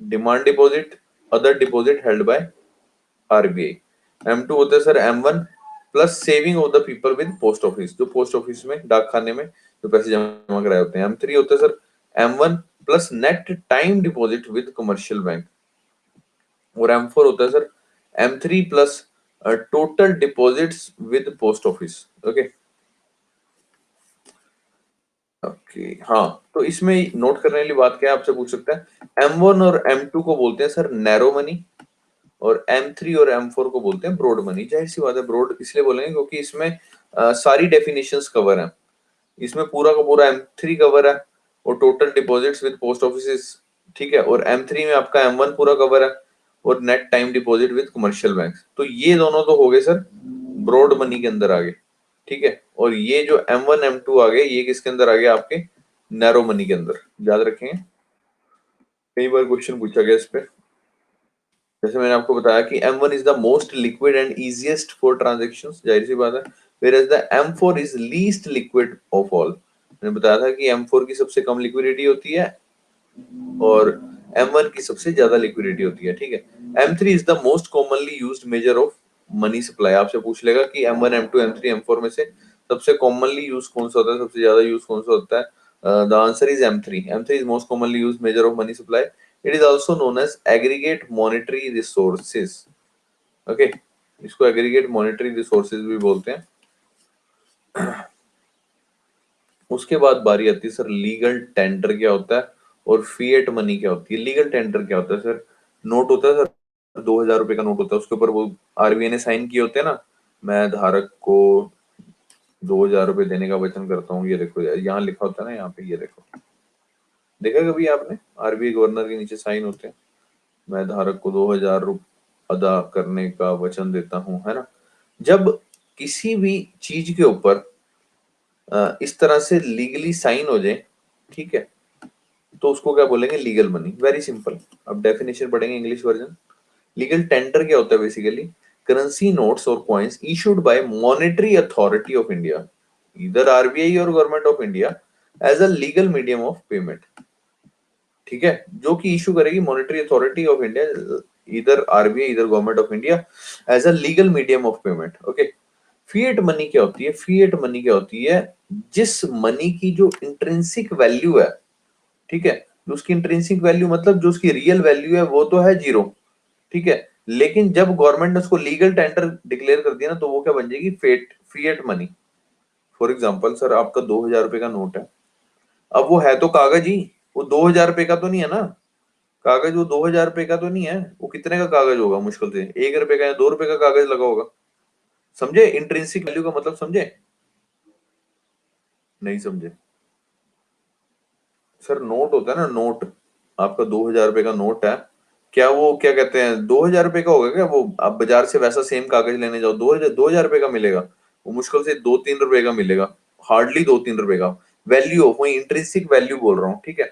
demand deposit, other deposit held by RBI। M2 होता है sir M1 plus saving of the people with post office, जो पोस्ट ऑफिस में डाक खाने में जो पैसे जमा कराए होते हैं। M3 होता है sir M1 plus net time deposit with commercial bank. और M4 होता है sir M3 plus total deposits with post office. Okay okay हाँ, तो इसमें नोट करने वाली बात क्या है, आपसे पूछ सकता है। M1 और M2 को बोलते हैं सर नैरो मनी, और M3 और M4 को बोलते हैं ब्रॉड मनी। जाहिर सी बात है ब्रॉड इसलिए बोलेंगे क्योंकि इसमें सारी डेफिनेशंस कवर हैं। इसमें पूरा का पूरा M3 कवर है और total deposits with post office, ठीक है। और M3 में आपका M1 पूरा कवर है और net time deposit with commercial bank. तो ये दोनों तो हो गए सर ब्रॉड मनी के अंदर आ गए, ठीक है। और ये जो M1 M2 आ गए ये किसके अंदर आ गए, आपके नैरो मनी के अंदर। याद रखेंगे, कई बार क्वेश्चन पूछा गया इस पे। जैसे मैंने आपको बताया कि M1 is the most liquid and easiest for transactions, जाहिर सी बात है। whereas the M4 is least liquid of all. मैंने बताया था कि M4 की सबसे कम लिक्विडिटी होती है और M1 की सबसे ज्यादा लिक्विडिटी होती है, ठीक है। M3 is the most commonly used measure of money supply. आपसे पूछ लेगा कि M1 M2 M3 M4 में से सबसे कॉमनली यूज कौन सा होता है, सबसे ज्यादा यूज कौन सा होता है। The answer is M3। M3 is most commonly used measure of money supply. It is also known as aggregate monetary resources. Okay, इसको एग्रीगेट मॉनेटरी रिसोर्सेज भी बोलते हैं। उसके बाद बारी आती है सर लीगल टेंडर क्या होता है और फिएट मनी क्या होती है। लीगल टेंडर क्या होता है सर, नोट होता है सर 2000 रुपए का नोट होता है, उसके ऊपर वो आरबीआई ने साइन किए होते हैं ना, मैं धारक को 2000 रुपए देने का वचन करता हूँ। ये देखो यहाँ लिखा होता है ना, यहाँ पे ये देखो, देखा कभी आपने आरबीआई गवर्नर के नीचे साइन होते हैं, मैं धारक को 2000 रुपए अदा करने का वचन देता हूँ, है ना। जब किसी भी चीज के ऊपर इस तरह से लीगली साइन हो जाए, ठीक है, तो उसको क्या बोलेंगे, लीगल मनी। Very simple. अब डेफिनेशन पढ़ेंगे इंग्लिश वर्जन। लीगल टेंडर क्या होता है बेसिकली, करेंसी नोट्स और coins issued by monetary authority of India, इधर आरबीआई और government of India, as a legal medium of payment, ठीक है। जो कि इशू करेगी मॉनेटरी अथॉरिटी ऑफ इंडिया, इधर आरबीआई इधर government of India, as a legal medium of payment. Okay, fiat money क्या होती है, फिएट मनी क्या होती है, जिस मनी की जो इंट्रिंसिक वैल्यू है, ठीक है, जो उसकी इंट्रिंसिक वैल्यू मतलब जो उसकी रियल वैल्यू है वो तो है जीरो, ठीक है, लेकिन जब गवर्नमेंट ने उसको लीगल टेंडर डिक्लेयर कर दिया ना तो वो क्या बन जाएगी, fiat money. For example sir आपका 2000 रुपए का नोट है, अब वो है तो कागज ही, वो 2000 रुपए का तो नहीं है ना, कागज वो 2000 रुपए का तो नहीं है, वो कितने का कागज होगा, मुश्किल से 1 रुपए का या 2 रुपए का कागज लगा होगा। समझे इंट्रिंसिक वैल्यू का मतलब, समझे, नहीं समझे। सर नोट होता है ना, नोट, आपका 2000 रुपए का नोट है, क्या वो क्या कहते हैं 2000 रुपए का होगा क्या, वो आप बाजार से वैसा सेम कागज लेने जाओ 2000 रुपए का मिलेगा, वो मुश्किल से 2-3 रुपए का मिलेगा, हार्डली 2-3 रुपए का। वैल्यू ऑफ, वही इंट्रिंसिक वैल्यू बोल रहा हूँ, ठीक है।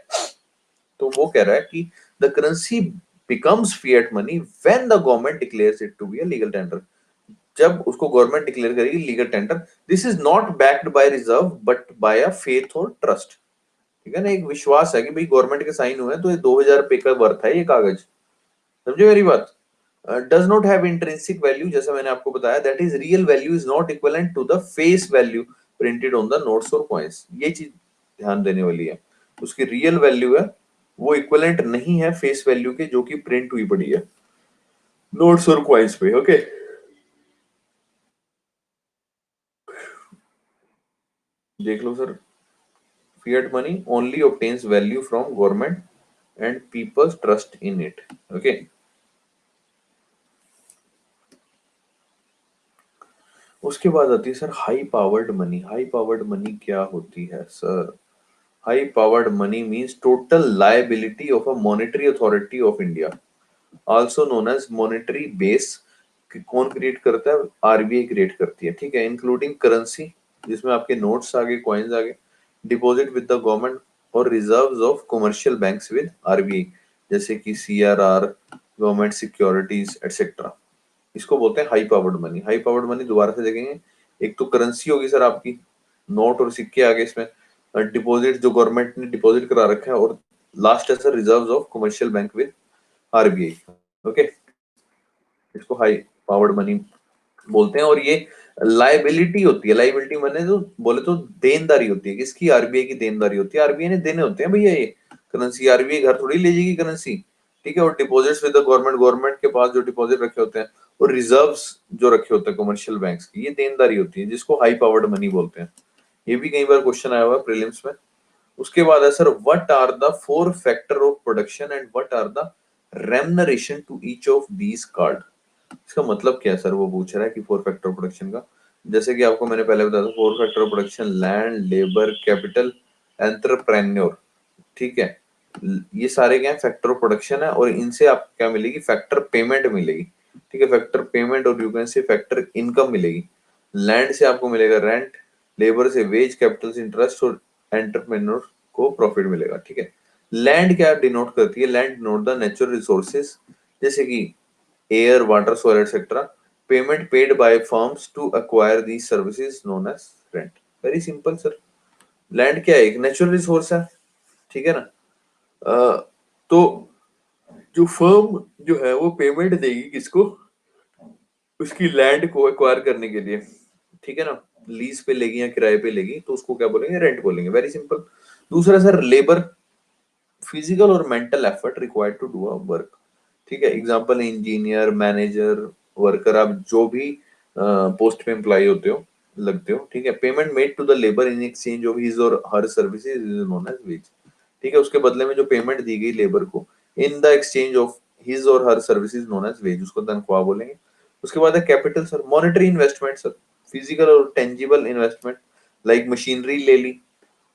तो वो कह रहा है कि the currency becomes fiat money when the government declares it to be a legal tender. जब उसको गवर्नमेंट डिक्लेयर करेगी legal tender, this is not backed by reserve but by a faith और ट्रस्ट, ठीक है ना, एक विश्वास है कि भाई गवर्नमेंट के साइन हुए हैं तो ये 2000 रुपए का वर्थ है ये कागज। समझे मेरी बात। Does not have intrinsic value, जैसा मैंने आपको बताया, that is real value is not equivalent to the face value printed on the notes और कॉइन्स। ये चीज ध्यान देने वाली है, उसकी रियल वैल्यू है वो इक्विवेलेंट नहीं है फेस वैल्यू के जो कि प्रिंट हुई पड़ी है नोट्स और कॉइन्स पे। ओके, देख लो sir, fiat money only obtains value from government and people's trust in it। okay, उसके बाद आती है sir high powered money. High powered money क्या होती है sir, high powered money means total liability of a monetary authority of India, also known as monetary base. कौन क्रिएट करता है, आरबीआई क्रिएट करती है, ठीक है, इंक्लूडिंग करेंसी जिसमें आपके नोट्स आ गए, कॉइन्स आ गए, डिपॉजिट विद द गवर्नमेंट और reserves of commercial banks with RBI, जैसे कि सीआरआर, गवर्नमेंट सिक्योरिटीज एटसेट्रा। इसको बोलते हैं high powered money. High powered money दोबारा से देखेंगे, एक तो करेंसी होगी सर आपकी, नोट और सिक्के आ गए इसमें, डिपॉजिट जो गवर्नमेंट ने डिपॉजिट करा रखा है, और लास्ट है sir reserves of commercial bank with RBI. Okay, इसको हाई पावर्ड मनी बोलते हैं। और ये लाइबिलिटी होती है, लाइबिलिटी माने तो बोले तो देनदारी होती है, किसकी? आरबीआई की देनदारी होती है, आरबीआई ने देने होते हैं भैया ये करेंसी, आरबीआई घर थोड़ी ले जाएगी करेंसी, ठीक है। और deposits with the government, government के पास जो डिपॉजिट रखे होते हैं और रिजर्व्स जो रखे होते हैं कमर्शियल बैंक्स की, ये देनदारी होती है, जिसको हाई पावर्ड मनी बोलते हैं। ये भी कई बार क्वेश्चन आया हुआ है प्रीलिम्स में। उसके बाद है sir what are the four factor of production and what are the remuneration to each of these card. इसका मतलब क्या है सर, वो पूछ रहा है कि फोर फैक्टर ऑफ प्रोडक्शन का। जैसे कि आपको मैंने पहले बताया था, four factor of production land, labour, capital, entrepreneur, ठीक है। ये सारे क्या है? फैक्टर ऑफ प्रोडक्शन है, और इनसे आपको क्या मिलेगी? फैक्टर पेमेंट मिलेगी, ठीक है। फैक्टर पेमेंट और you can say factor income मिलेगी। लैंड से आपको मिलेगा रेंट, लेबर से वेज, कैपिटल से इंटरेस्ट, और एंटरप्रेन्योर को प्रॉफिट मिलेगा, ठीक है। लैंड क्या डिनोट करती है? Land denote the natural resources, जैसे कि air, water, soil, etc. Payment paid by firms to acquire these services known as rent. Very simple sir. Land क्या है? एक नेचुरल रिसोर्स है, ठीक है ना। तो जो फर्म जो है वो पेमेंट देगी किसको? उसकी लैंड को एक्वायर करने के लिए, ठीक है ना। लीज पे लेगी या किराए पे लेगी तो उसको क्या बोलेंगे? रेंट बोलेंगे। Very simple. दूसरा सर लेबर, फिजिकल और mental effort required to do a work, ठीक है। एग्जांपल इंजीनियर, मैनेजर, वर्कर, आप जो भी पोस्ट पे एम्प्लॉय होते हो, लगते हो, ठीक है। Payment made to the labour in exchange of his और her services is known as wage, ठीक है। उसके बदले में जो पेमेंट दी गई लेबर को in the exchange of his और her services known as veg, उसको तनख्वाह बोलेंगे। उसके बाद है capital sir, monetary investment sir, physical और टेंजिबल इन्वेस्टमेंट, लाइक मशीनरी ले ली,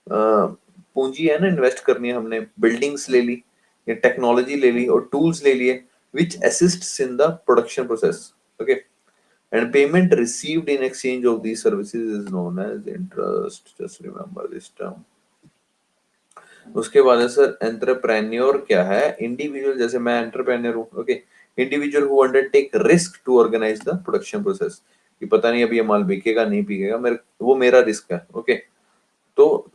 पूंजी है ना, इन्वेस्ट करनी है हमने, बिल्डिंग्स ले ली या टेक्नोलॉजी ले ली और टूल्स ले लिए which assists in the production process, okay, and payment received in exchange of these services is known as interest, just remember this term. उसके बाद है सर एंटरप्रेन्योर क्या है? इंडिविजुअल, जैसे मैं एंटरप्रेन्योर हूँ, okay. Individual who undertake risk to organise the production process, कि पता नहीं अभी ये माल बिकेगा नहीं बिकेगा, मेरे वो मेरा रिस्क है, ओके। तो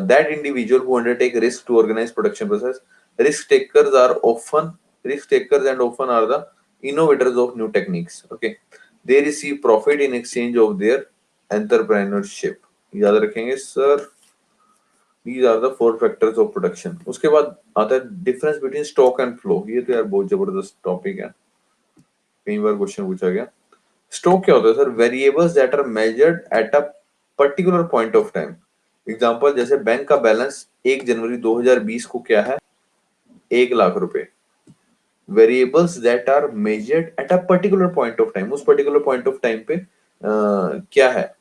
that individual who undertake risk to organize production process, risk takers and often are the innovators of new techniques, okay. They receive profit in exchange of their entrepreneurship, याद रखेंगे sir. these are the four factors of production. उसके बाद आता है difference between stock and flow। ये तो यार बहुत जबरदस्त टॉपिक है, कई बार क्वेश्चन पूछा गया। स्टॉक क्या होता है sir? Variables that are measured at a particular point of time. Example जैसे बैंक का बैलेंस 1 जनवरी 2020 को क्या है? 1 लाख रुपए। Variables that are measured at a particular point of time, उस पर्टिकुलर पॉइंट ऑफ टाइम पे क्या है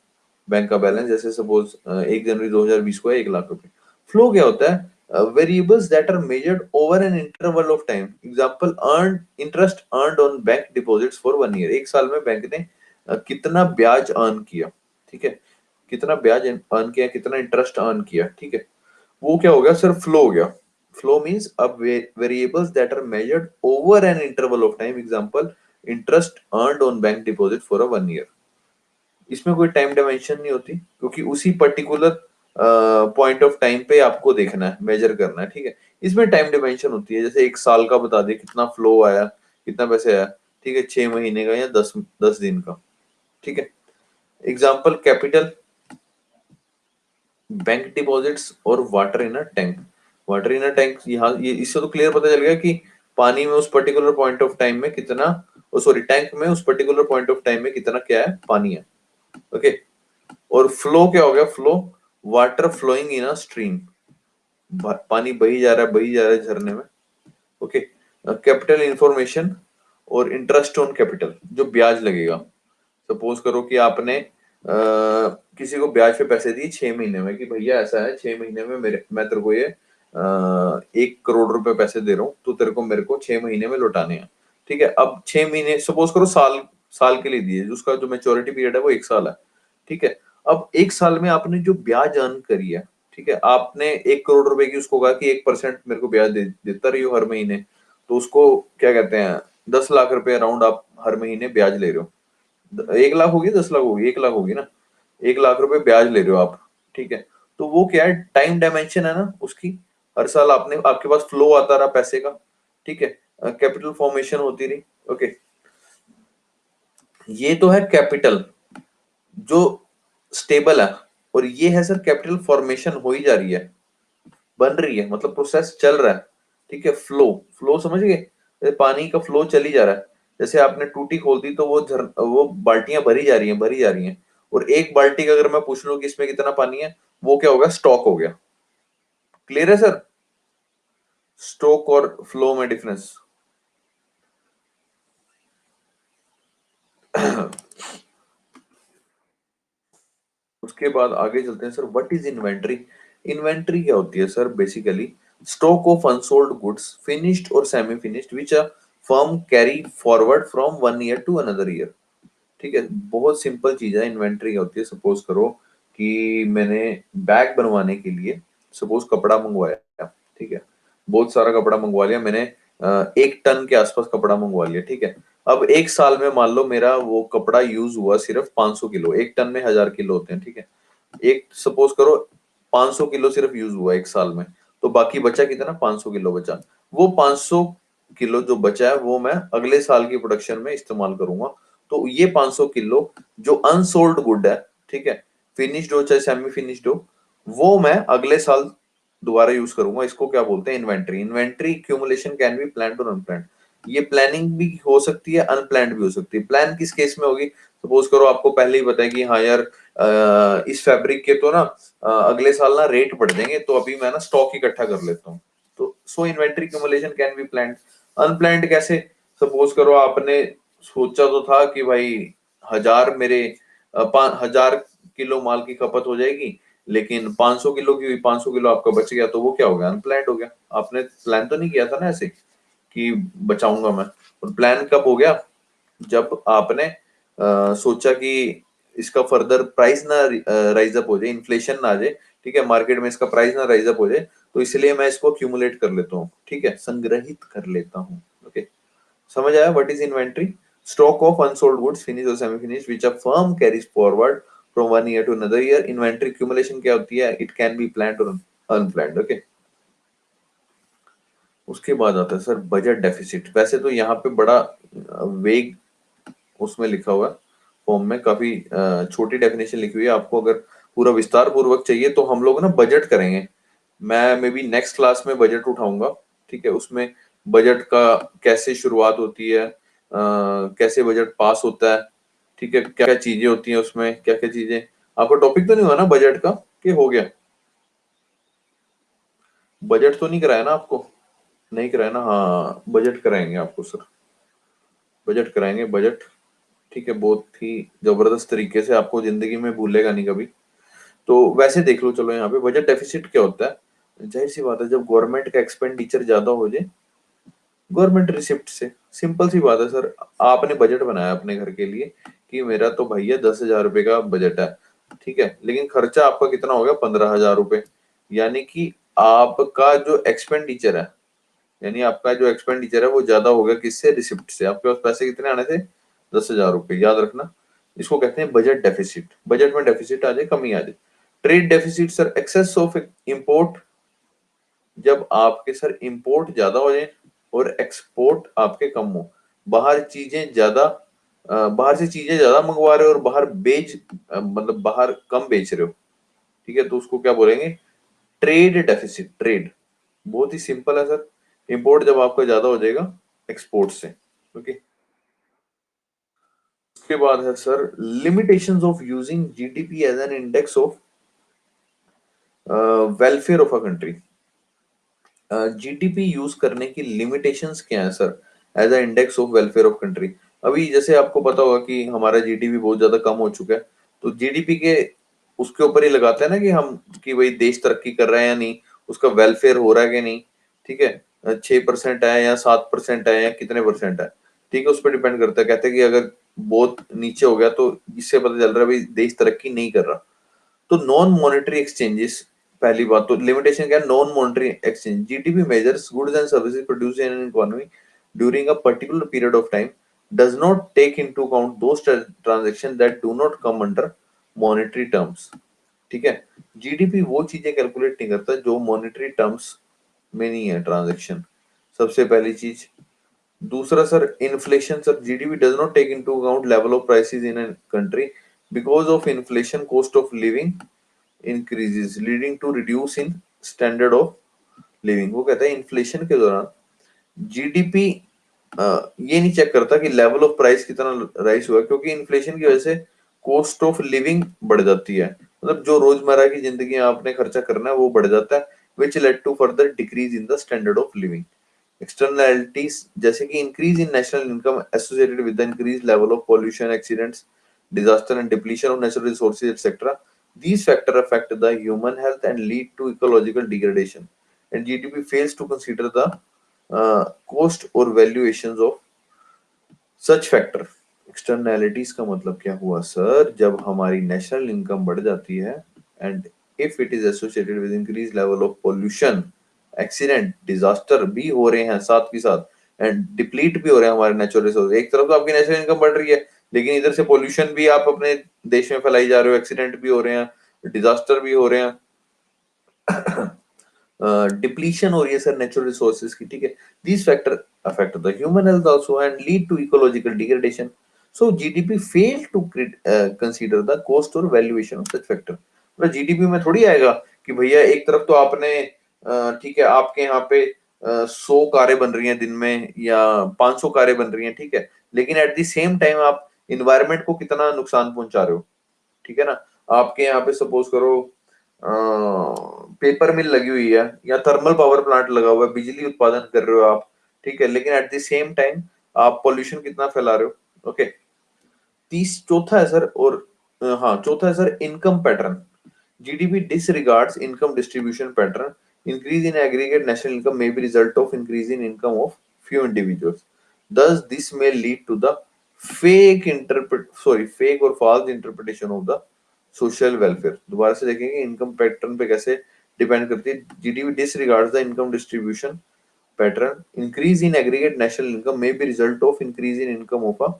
बैंक का बैलेंस? जैसे सपोज 1 जनवरी 2020 को है 1 लाख रुपए। फ्लो क्या होता है? Variables that are measured over an interval of time. Example earn interest earned on bank deposits for 1 year. एक साल में बैंक ने कितना ब्याज अर्न किया, ठीक है। कितना ब्याज अर्न किया, कितना इंटरेस्ट अर्न किया, ठीक है। वो क्या हो गया सर? फ्लो हो गया। फ्लो मींस अब variables that are measured over an interval of time. Example interest earned on bank deposit for a 1 year. इसमें कोई टाइम डायमेंशन नहीं होती, क्योंकि उसी पर्टिकुलर पॉइंट ऑफ टाइम पे आपको देखना है, मेजर करना है, ठीक है। इसमें टाइम डायमेंशन होती है, जैसे 1 साल का बता दे कितना फ्लो आया, कितना पैसे आया, ठीक है। 6 महीने का या 10 दिन का, ठीक है। एग्जाम्पल कैपिटल, बैंक डिपॉजिट्स और water in a tank. Water in a tank, यहाँ ये इससे तो क्लियर पता चल गया कि पानी में उस पर्टिकुलर पॉइंट ऑफ टाइम में कितना, सॉरी टैंक में उस पर्टिकुलर पॉइंट ऑफ टाइम में कितना क्या है? पानी है, ओके। और फ्लो क्या हो गया? Flow, water flowing in a stream, पानी बही जा रहा है, बही जा रहा है झरने में, ओके। कैपिटल इंफॉर्मेशन और इंटरेस्ट ऑन कैपिटल, जो ब्याज लगेगा। सपोज करो कि आपने किसी को ब्याज पे पैसे दिए 6 महीने में, कि भैया ऐसा है 6 महीने में मेरे मैं तेरे को ये 1 करोड़ रुपए पैसे दे रहा हूँ, तो तेरे को मेरे को 6 महीने में लौटाने हैं, ठीक है। अब 6 महीने सपोज करो साल साल के लिए दिए, उसका जो मेच्योरिटी पीरियड है वो 1 साल है, ठीक है। अब 1 साल में आपने जो ब्याज अर्न करी है, ठीक है, आपने 1 करोड़ रुपए की उसको कहा कि 1% मेरे को ब्याज देता रहियो हर महीने, तो उसको क्या कहते हैं? 10 लाख रुपए अराउंड आप हर महीने ब्याज ले रहे हो। 1 लाख होगी, 10 लाख होगी, 1 लाख होगी ना। 1 लाख रुपए ब्याज ले रहे हो आप, ठीक है। तो वो क्या है, टाइम डायमेंशन है ना उसकी। हर साल आपके पास फ्लो आता रहा पैसे का, ठीक है, कैपिटल फॉर्मेशन होती रही। ओके, ये तो है कैपिटल जो स्टेबल है, और ये है सर कैपिटल फॉर्मेशन हो ही जा रही है, बन रही है, मतलब प्रोसेस चल रहा है। ठीक है, फ्लो, फ्लो समझ गए, जैसे पानी का फ्लो चली जा रहा है। जैसे आपने टूटी खोल दी तो वो बाल्टियां भरी जा रही हैं, भरी जा रही हैं। और एक बाल्टी का अगर मैं पूछ लूं कि इसमें कितना पानी है, वो क्या हो गया, स्टॉक हो गया। क्लियर है सर, स्टॉक और फ्लो में डिफरेंस। उसके बाद आगे चलते हैं sir, what is inventory. Inventory क्या होती है sir, basically stock of unsold goods, finished और semi finished, which a firm carry forward from one year to another year. ठीक है, बहुत सिंपल चीज है इन्वेंट्री क्या होती है। सपोज करो कि मैंने बैग बनवाने के लिए सपोज कपड़ा मंगवाया, ठीक है, बहुत सारा कपड़ा मंगवा लिया मैंने, 1 टन के आसपास कपड़ा मंगवा लिया, ठीक है। अब 1 साल में मान लो मेरा वो कपड़ा यूज हुआ सिर्फ 500 किलो, 1 टन में 1000 किलो होते हैं, ठीक है। एक सपोज करो 500 किलो सिर्फ यूज हुआ 1 साल में, तो बाकी बचा कितना, 500 किलो बचा। वो 500 किलो जो बचा है वो मैं अगले साल की प्रोडक्शन में इस्तेमाल करूंगा। तो ये 500 किलो जो अनसोल्ड गुड है, ठीक है, फिनिश्ड हो चाहे सेमी फिनिश्ड हो, वो मैं अगले साल दोबारा यूज करूंगा। इसको क्या बोलते हैं, inventory. Inventory accumulation can be planned और अनप्लान्ड। ये प्लानिंग भी हो सकती है, अनप्लान्ड भी हो सकती है। प्लान किस केस में होगी, सपोज करो आपको पहले ही पता है कि हाँ यार, इस फैब्रिक के तो ना अगले साल ना रेट बढ़ जाएंगे, तो अभी मैं ना स्टॉक इकट्ठा कर लेता हूँ। तो so inventory accumulation can be planned. Unplanned कैसे, सपोज करो आपने सोचा तो था कि भाई 1000 माल की खपत हो जाएगी, लेकिन 500 किलो की हुई, 500 किलो आपका बच गया, तो वो क्या हो गया, अनप्लान्ड हो गया। आपने प्लान तो नहीं किया था ना ऐसे कि बचाऊंगा मैं। और प्लान कब हो गया, जब आपने सोचा कि इसका फर्दर प्राइस ना राइज अप हो जाए, इन्फ्लेशन ना आ जाए, ठीक है, मार्केट में इसका प्राइस ना राइज अप हो जाए, तो इसलिए मैं इसको क्यूमुलेट कर लेता हूँ, ठीक है, संग्रहित कर लेता हूँ। ओके, समझ आया, what is inventory. Stock of unsold goods, finish और semi finish, which a firm carries forward from one year to another year. Inventory accumulation क्या होती है, इट कैन बी प्लान्ड और अनप्लान्ड। ओके, उसके बाद आता है सर बजट डेफिसिट। वैसे तो यहाँ पे बड़ा वेग उसमें लिखा हुआ है, फॉर्म में काफी छोटी डेफिनेशन लिखी हुई है। आपको अगर पूरा विस्तार पूर्वक चाहिए तो हम लोग ना बजट करेंगे। मैं मे बी नेक्स्ट क्लास में बजट उठाऊंगा, ठीक है, उसमें बजट का कैसे शुरुआत होती है, कैसे बजट पास होता है, ठीक है, क्या क्या चीजें होती हैं उसमें, क्या क्या चीजें। आपको टॉपिक तो नहीं हुआ ना बजट का, कि हो गया, बजट तो नहीं कराया ना आपको, नहीं कराया ना, हाँ बजट कराएंगे आपको सर, बजट कराएंगे, बजट, ठीक है, बहुत ही जबरदस्त तरीके से, आपको जिंदगी में भूलेगा नहीं कभी। तो वैसे देख लो, चलो यहाँ पे बजट डेफिसिट क्या होता है, जाहिर सी बात है जब गवर्नमेंट का एक्सपेंडिचर ज्यादा हो जाए गवर्नमेंट रिसिप्ट से। सिंपल सी बात है सर, आपने बजट बनाया अपने घर के लिए कि मेरा तो भैया 10,000 रुपए का बजट है, ठीक है, लेकिन खर्चा आपका कितना हो गया, 15,000 रुपए। यानी कि आपका जो एक्सपेंडिचर है, यानी आपका जो एक्सपेंडिचर है वो ज्यादा हो गया, किससे, रिसिप्ट से। आपके पास पैसे कितने आने थे, 10,000 रुपए, याद रखना। इसको कहते हैं बजट डेफिसिट। बजट में डेफिसिट आ जाए, कमी आ जाए। Trade deficit sir, excess of import, जब आपके सर इंपोर्ट ज्यादा हो जाए और एक्सपोर्ट आपके कम हो, बाहर चीजें ज्यादा, बाहर से चीजें ज्यादा मंगवा रहे हो और बाहर मतलब बाहर कम बेच रहे हो, ठीक है, तो उसको क्या बोलेंगे, ट्रेड डेफिसिट। ट्रेड बहुत ही सिंपल है सर, इंपोर्ट जब आपका ज्यादा हो जाएगा एक्सपोर्ट से। ओके, उसके बाद है sir limitations of using GDP as an index of welfare of a country. GDP use करने की लिमिटेशंस क्या है sir, as a index of welfare of country. अभी जैसे आपको पता होगा कि हमारा जीडीपी बहुत ज्यादा कम हो चुका है, तो जीडीपी के उसके ऊपर ही लगाते हैं ना कि हम, कि भाई देश तरक्की कर रहा है या नहीं, उसका वेलफेयर हो रहा है कि नहीं, ठीक है, 6% है या 7% है या कितने परसेंट है, ठीक है, उस पर डिपेंड करता है। कहते हैं कि अगर बहुत नीचे हो गया तो इससे पता चल रहा है भाई देश तरक्की नहीं कर रहा। तो नॉन मॉनेटरी एक्सचेंजेस, पहली बात तो लिमिटेशन क्या है, non monetary exchange. GDP measures goods and services produce in an economy during a particular period of time, does not take into account those transaction that do not come under monetary terms. ठीक है, जीडीपी वो चीजें कैलकुलेट नहीं करता जो मॉनेटरी टर्म्स में नहीं है ट्रांजैक्शन, सबसे पहली चीज। दूसरा sir inflation, sir GDP does not take into account level of prices in a country, because of inflation cost of living increases leading to reduce in standard of living. वो कहता है इन्फ्लेशन के दौरान जीडीपी ये नहीं चेक करता कि लेवल ऑफ प्राइस कितना राइज हुआ, क्योंकि इन्फ्लेशन की वजह से कॉस्ट ऑफ लिविंग बढ़ जाती है, मतलब जो रोजमर्रा की जिंदगी में आपने खर्चा करना है वो बढ़ जाता है, which led to further decrease in the standard of living. Externalities जैसे कि increase in national income associated with the increase level of pollution, accidents, disaster and depletion of natural resources etcetera, these factors affect the human health and lead to ecological degradation, and GDP fails to consider the cost or valuations of such factor। Externalities का मतलब क्या हुआ सर, जब हमारी नेशनल इनकम बढ़ जाती है and if it is associated with increase level of pollution, accident, disaster भी हो रहे हैं साथ के साथ, एंड डिप्लीट भी हो रहे हैं हमारे नेचुरल रिसोर्स। एक तरफ तो आपकी नेशनल इनकम बढ़ रही है, लेकिन इधर से पोल्यूशन भी आप अपने देश में फैलाई जा रहे हो, एक्सीडेंट भी हो रहे हैं, डिजास्टर भी हो रहे हैं, डिप्लीशन हो रही है सर नेचुरल रिसोर्सेज की, ठीक है। These factor affect the human health also and lead to ecological degradation. So GDP fail to consider the cost और वैल्यूएशन ऑफ सच फैक्टर। मतलब जीडीपी में थोड़ी आएगा कि भैया एक तरफ तो आपने ठीक है आपके यहाँ पे 100 कारें बन रही हैं दिन में या 500 कारें बन रही हैं, ठीक है, लेकिन एट द सेम टाइम आप इन्वायरमेंट को कितना नुकसान पहुंचा रहे हो, ठीक है ना। आपके यहाँ पे सपोज करो पेपर मिल लगी हुई है या थर्मल पावर प्लांट लगा हुआ है, बिजली उत्पादन कर रहे हो आप, ठीक है, लेकिन एट द सेम टाइम आप पॉल्यूशन कितना फैला रहे हो। ओके, तीस चौथा है सर, और हाँ चौथा है sir income pattern. GDP disregards income distribution pattern. Increase in aggregate national income may be result of increase in income of few individuals. Thus, this may lead to the fake or false interpretation of the social welfare। दोबारा से देखेंगे इनकम पैटर्न पे कैसे डिपेंड करती है। GDP disregards the income distribution pattern. Increase in aggregate national income may be result of increase in income of a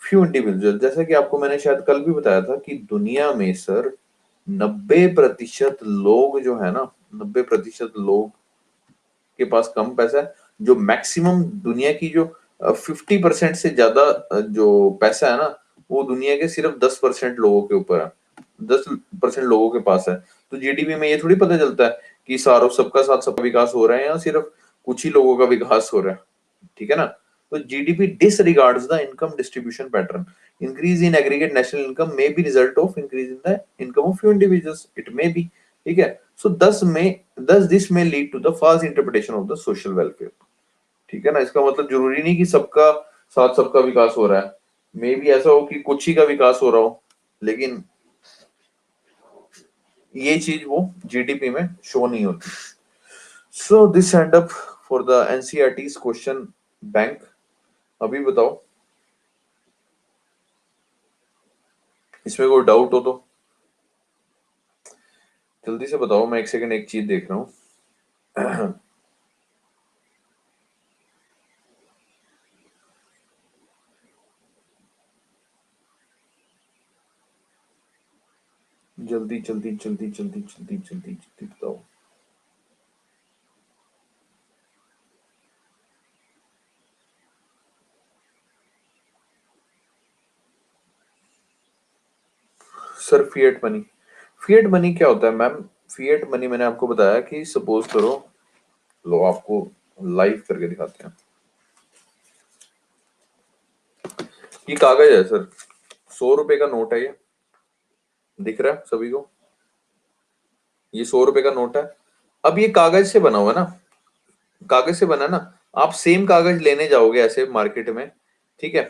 few individual. जैसा कि आपको मैंने शायद कल भी बताया था कि दुनिया में सर 90% लोग जो है ना, 90% लोग के पास कम पैसा है। जो मैक्सिमम दुनिया की जो 50% से ज्यादा जो पैसा है ना, वो दुनिया के सिर्फ 10% लोगों के ऊपर है, 10% लोगों के पास है। तो जीडीपी में ये थोड़ी पता चलता है कि सारों सबका साथ सबका विकास हो रहा है या सिर्फ कुछ ही लोगों का विकास हो रहा है, ठीक है ना। तो GDP disregards the income distribution pattern. Increase in aggregate national income may be result of increase in the income of few individuals, it may be, ठीक है। so thus this may lead to the false interpretation of the social welfare, ठीक है ना। इसका मतलब जरूरी नहीं कि सबका साथ सबका विकास हो रहा है, मे भी ऐसा हो कि कुछ ही का विकास हो रहा हो, लेकिन ये चीज वो जीडीपी में शो नहीं होती। So this and up for the NCERTs question bank. अभी बताओ इसमें कोई डाउट हो तो जल्दी से बताओ, मैं एक सेकंड एक चीज देख रहा हूँ। जल्दी जल्दी जल्दी जल्दी जल्दी जल्दी जल्दी बताओ। सर फिएट मनी क्या होता है मैम? फिएट मनी मैंने आपको बताया कि सपोज करो, लो आपको लाइव करके दिखाते हैं। ये कागज है सर, 100 रुपए का नोट है, ये दिख रहा है सभी को, ये 100 रुपए का नोट है। अब ये कागज से बना हुआ है ना, कागज से बना ना, आप सेम कागज लेने जाओगे ऐसे मार्केट में, ठीक है,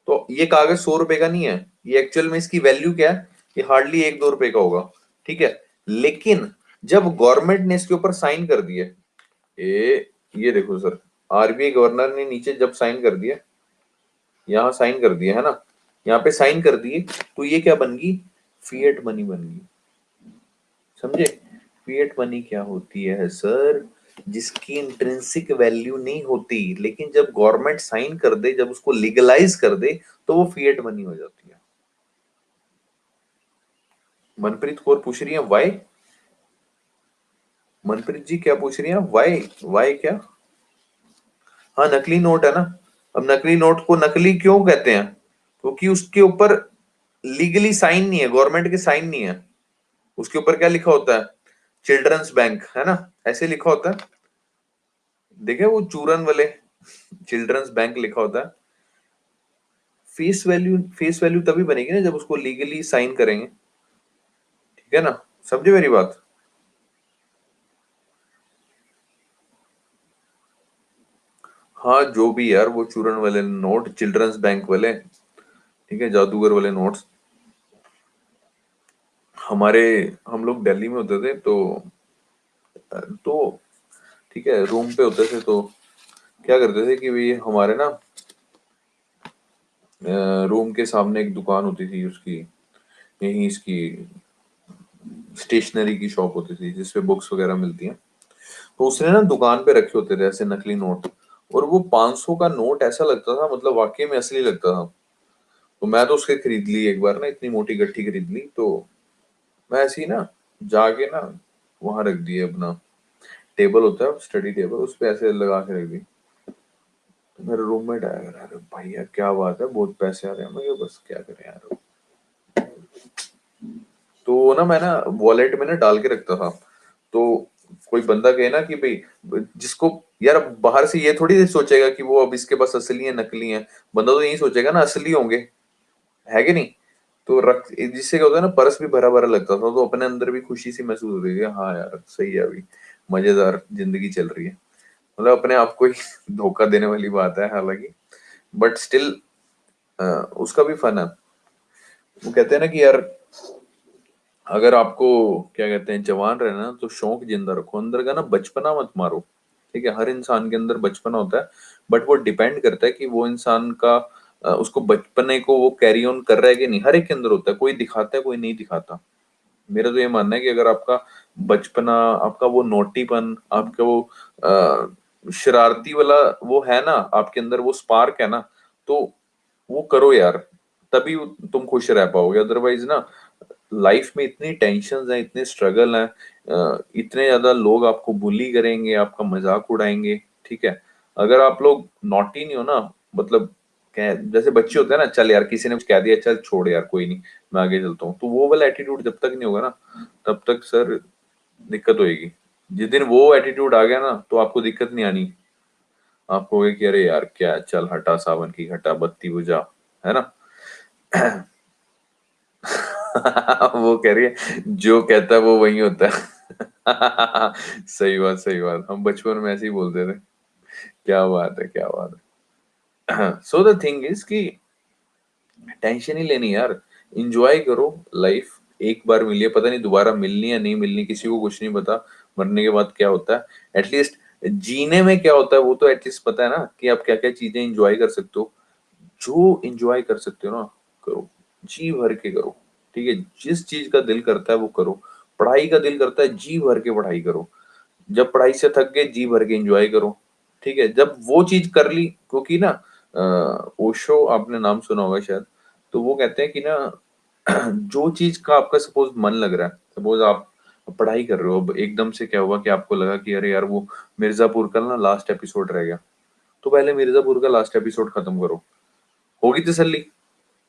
तो ये कागज 100 रुपए का नहीं है, ये एक्चुअल में इसकी वैल्यू क्या है, ये हार्डली 1-2 रुपए का होगा, ठीक है। लेकिन जब गवर्नमेंट ने इसके ऊपर साइन कर दिए, ये देखो सर, आरबीआई गवर्नर ने नीचे जब साइन कर दिया, यहाँ साइन कर दिया है ना, यहाँ पे साइन कर दिए, तो ये क्या बन गई, फिएट मनी बन गई। समझे? फिएट मनी क्या होती है सर, जिसकी इंट्रिंसिक वैल्यू नहीं होती, लेकिन जब गवर्नमेंट साइन कर दे, जब उसको लीगलाइज कर दे, तो वो फिएट मनी हो जाती है। मनप्रीत कौर पूछ रही है वाई। मनप्रीत जी क्या पूछ रही है, वाई? वाई क्या? हाँ, नकली नोट है ना। अब नकली नोट को नकली क्यों कहते हैं? क्योंकि उसके ऊपर लीगली साइन नहीं है, गवर्नमेंट के साइन नहीं है। उसके ऊपर क्या लिखा होता है? चिल्ड्रंस बैंक, है ना, ऐसे लिखा होता है। देखे वो चूरन वाले, चिल्ड्रंस बैंक लिखा होता है। फेस वैल्यू तभी बनेगी ना जब उसको लीगली साइन करेंगे। ठीक है ना, समझे मेरी बात? हाँ, जो भी यार, वो चूरन वाले नोट, चिल्ड्रंस बैंक वाले, ठीक है, जादूगर वाले नोट्स। हमारे, हम लोग दिल्ली में होते थे तो ठीक है, रूम पे होते थे तो क्या करते थे कि भाई हमारे ना रूम के सामने एक दुकान होती थी उसकी, यही इसकी स्टेशनरी की शॉप होती थी जिसपे बुक्स वगैरह मिलती हैं। तो उसने ना दुकान पे रखे होते थे ऐसे नकली नोट, और वो 500 का नोट ऐसा लगता था, मतलब वाकई में असली लगता था। तो मैं तो उसके खरीद ली एक बार ना, इतनी मोटी गट्ठी खरीद ली। तो मैं ऐसे ही ना जाके ना वहां रख दिए, अपना टेबल होता है स्टडी टेबल, उस पे ऐसे लगा के रख दी। तो मेरा रूममेट आया, अरे भैया क्या बात है, बहुत पैसे आ रहे हैं। मैं कहा, बस क्या करें यार। तो ना मैं ना वॉलेट में ना डाल के रखता था। तो कोई बंदा कहे ना कि भाई, जिसको यार बाहर से ये थोड़ी सोचेगा कि वो अब इसके पास असली है नकली है। बंदा तो यही सोचेगा ना असली होंगे, है कि नहीं? तो रख, जिससे क्या होता है ना, पर्स भी भरा भरा लगता था, तो अपने अंदर भी खुशी सी महसूस होती थी, हाँ यार सही है, अभी मजेदार जिंदगी चल रही है। मतलब अपने आप को ही धोखा देने वाली बात है हालांकि, बट स्टिल उसका भी फन है। वो कहते हैं ना कि यार, अगर आपको क्या कहते हैं जवान रहना है, तो शौक जिंदा रखो, अंदर का ना बचपना मत मारो। ठीक है, हर इंसान के अंदर बचपना होता है, बट वो डिपेंड करता है कि वो इंसान का उसको बचपने को वो कैरी ऑन कर रहा है कि नहीं। हर एक के अंदर होता है, कोई दिखाता है कोई नहीं दिखाता। मेरा तो ये मानना है कि अगर आपका बचपना, आपका वो नोटीपन, आपका वो शरारती वाला वो है ना, आपके अंदर वो स्पार्क है ना, तो वो करो यार, तभी तुम खुश रह पाओगे। अदरवाइज ना, लाइफ में इतनी टेंशन है, इतने स्ट्रगल हैं, इतने ज्यादा लोग आपको बुली करेंगे, आपका मजाक उड़ाएंगे। ठीक है, अगर आप लोग नॉटी नहीं हो ना, मतलब जैसे बच्चे होते हैं ना, चल यार किसी ने कुछ कह दिया, चल छोड़ यार कोई नहीं, मैं आगे चलता हूँ, तो वो वाला एटीट्यूड जब तक नहीं होगा ना, तब तक सर दिक्कत होएगी। जिस दिन वो एटीट्यूड आ गया ना, तो आपको दिक्कत नहीं आनी। आपको होगा कि अरे यार क्या, चल हटा सावन की घटा, बत्ती बुझा, है ना। वो कह रही है जो कहता है वो वही होता है। सही बात, सही बात, हम बचपन में ऐसे ही बोलते थे। क्या बात है, क्या बात है। सो द थिंग इज कि टेंशन ही लेनी यार, इंजॉय करो लाइफ। एक बार मिली है, पता नहीं दोबारा मिलनी है नहीं मिलनी, किसी को कुछ नहीं पता मरने के बाद क्या होता है। एटलीस्ट जीने में क्या होता है वो तो एटलीस्ट पता है ना, कि आप क्या क्या चीजें इंजॉय कर सकते हो। जो इंजॉय कर सकते हो ना, करो, जी भर के करो। ठीक है, जिस चीज का दिल करता है वो करो। पढ़ाई का दिल करता है, जी भर के पढ़ाई करो। जब पढ़ाई से थक गए, जी भर के एंजॉय करो। ठीक है, जब वो चीज कर ली, क्योंकि ना ओशो आपने नाम सुना होगा शायद, तो वो कहते हैं कि ना जो चीज का आपका सपोज मन लग रहा है, सपोज आप पढ़ाई कर रहे हो, अब एकदम से क्या हुआ कि आपको लगा कि अरे यार वो मिर्जापुर का ना लास्ट एपिसोड रह गया, तो पहले मिर्जापुर का लास्ट एपिसोड खत्म करो, होगी तसल्ली।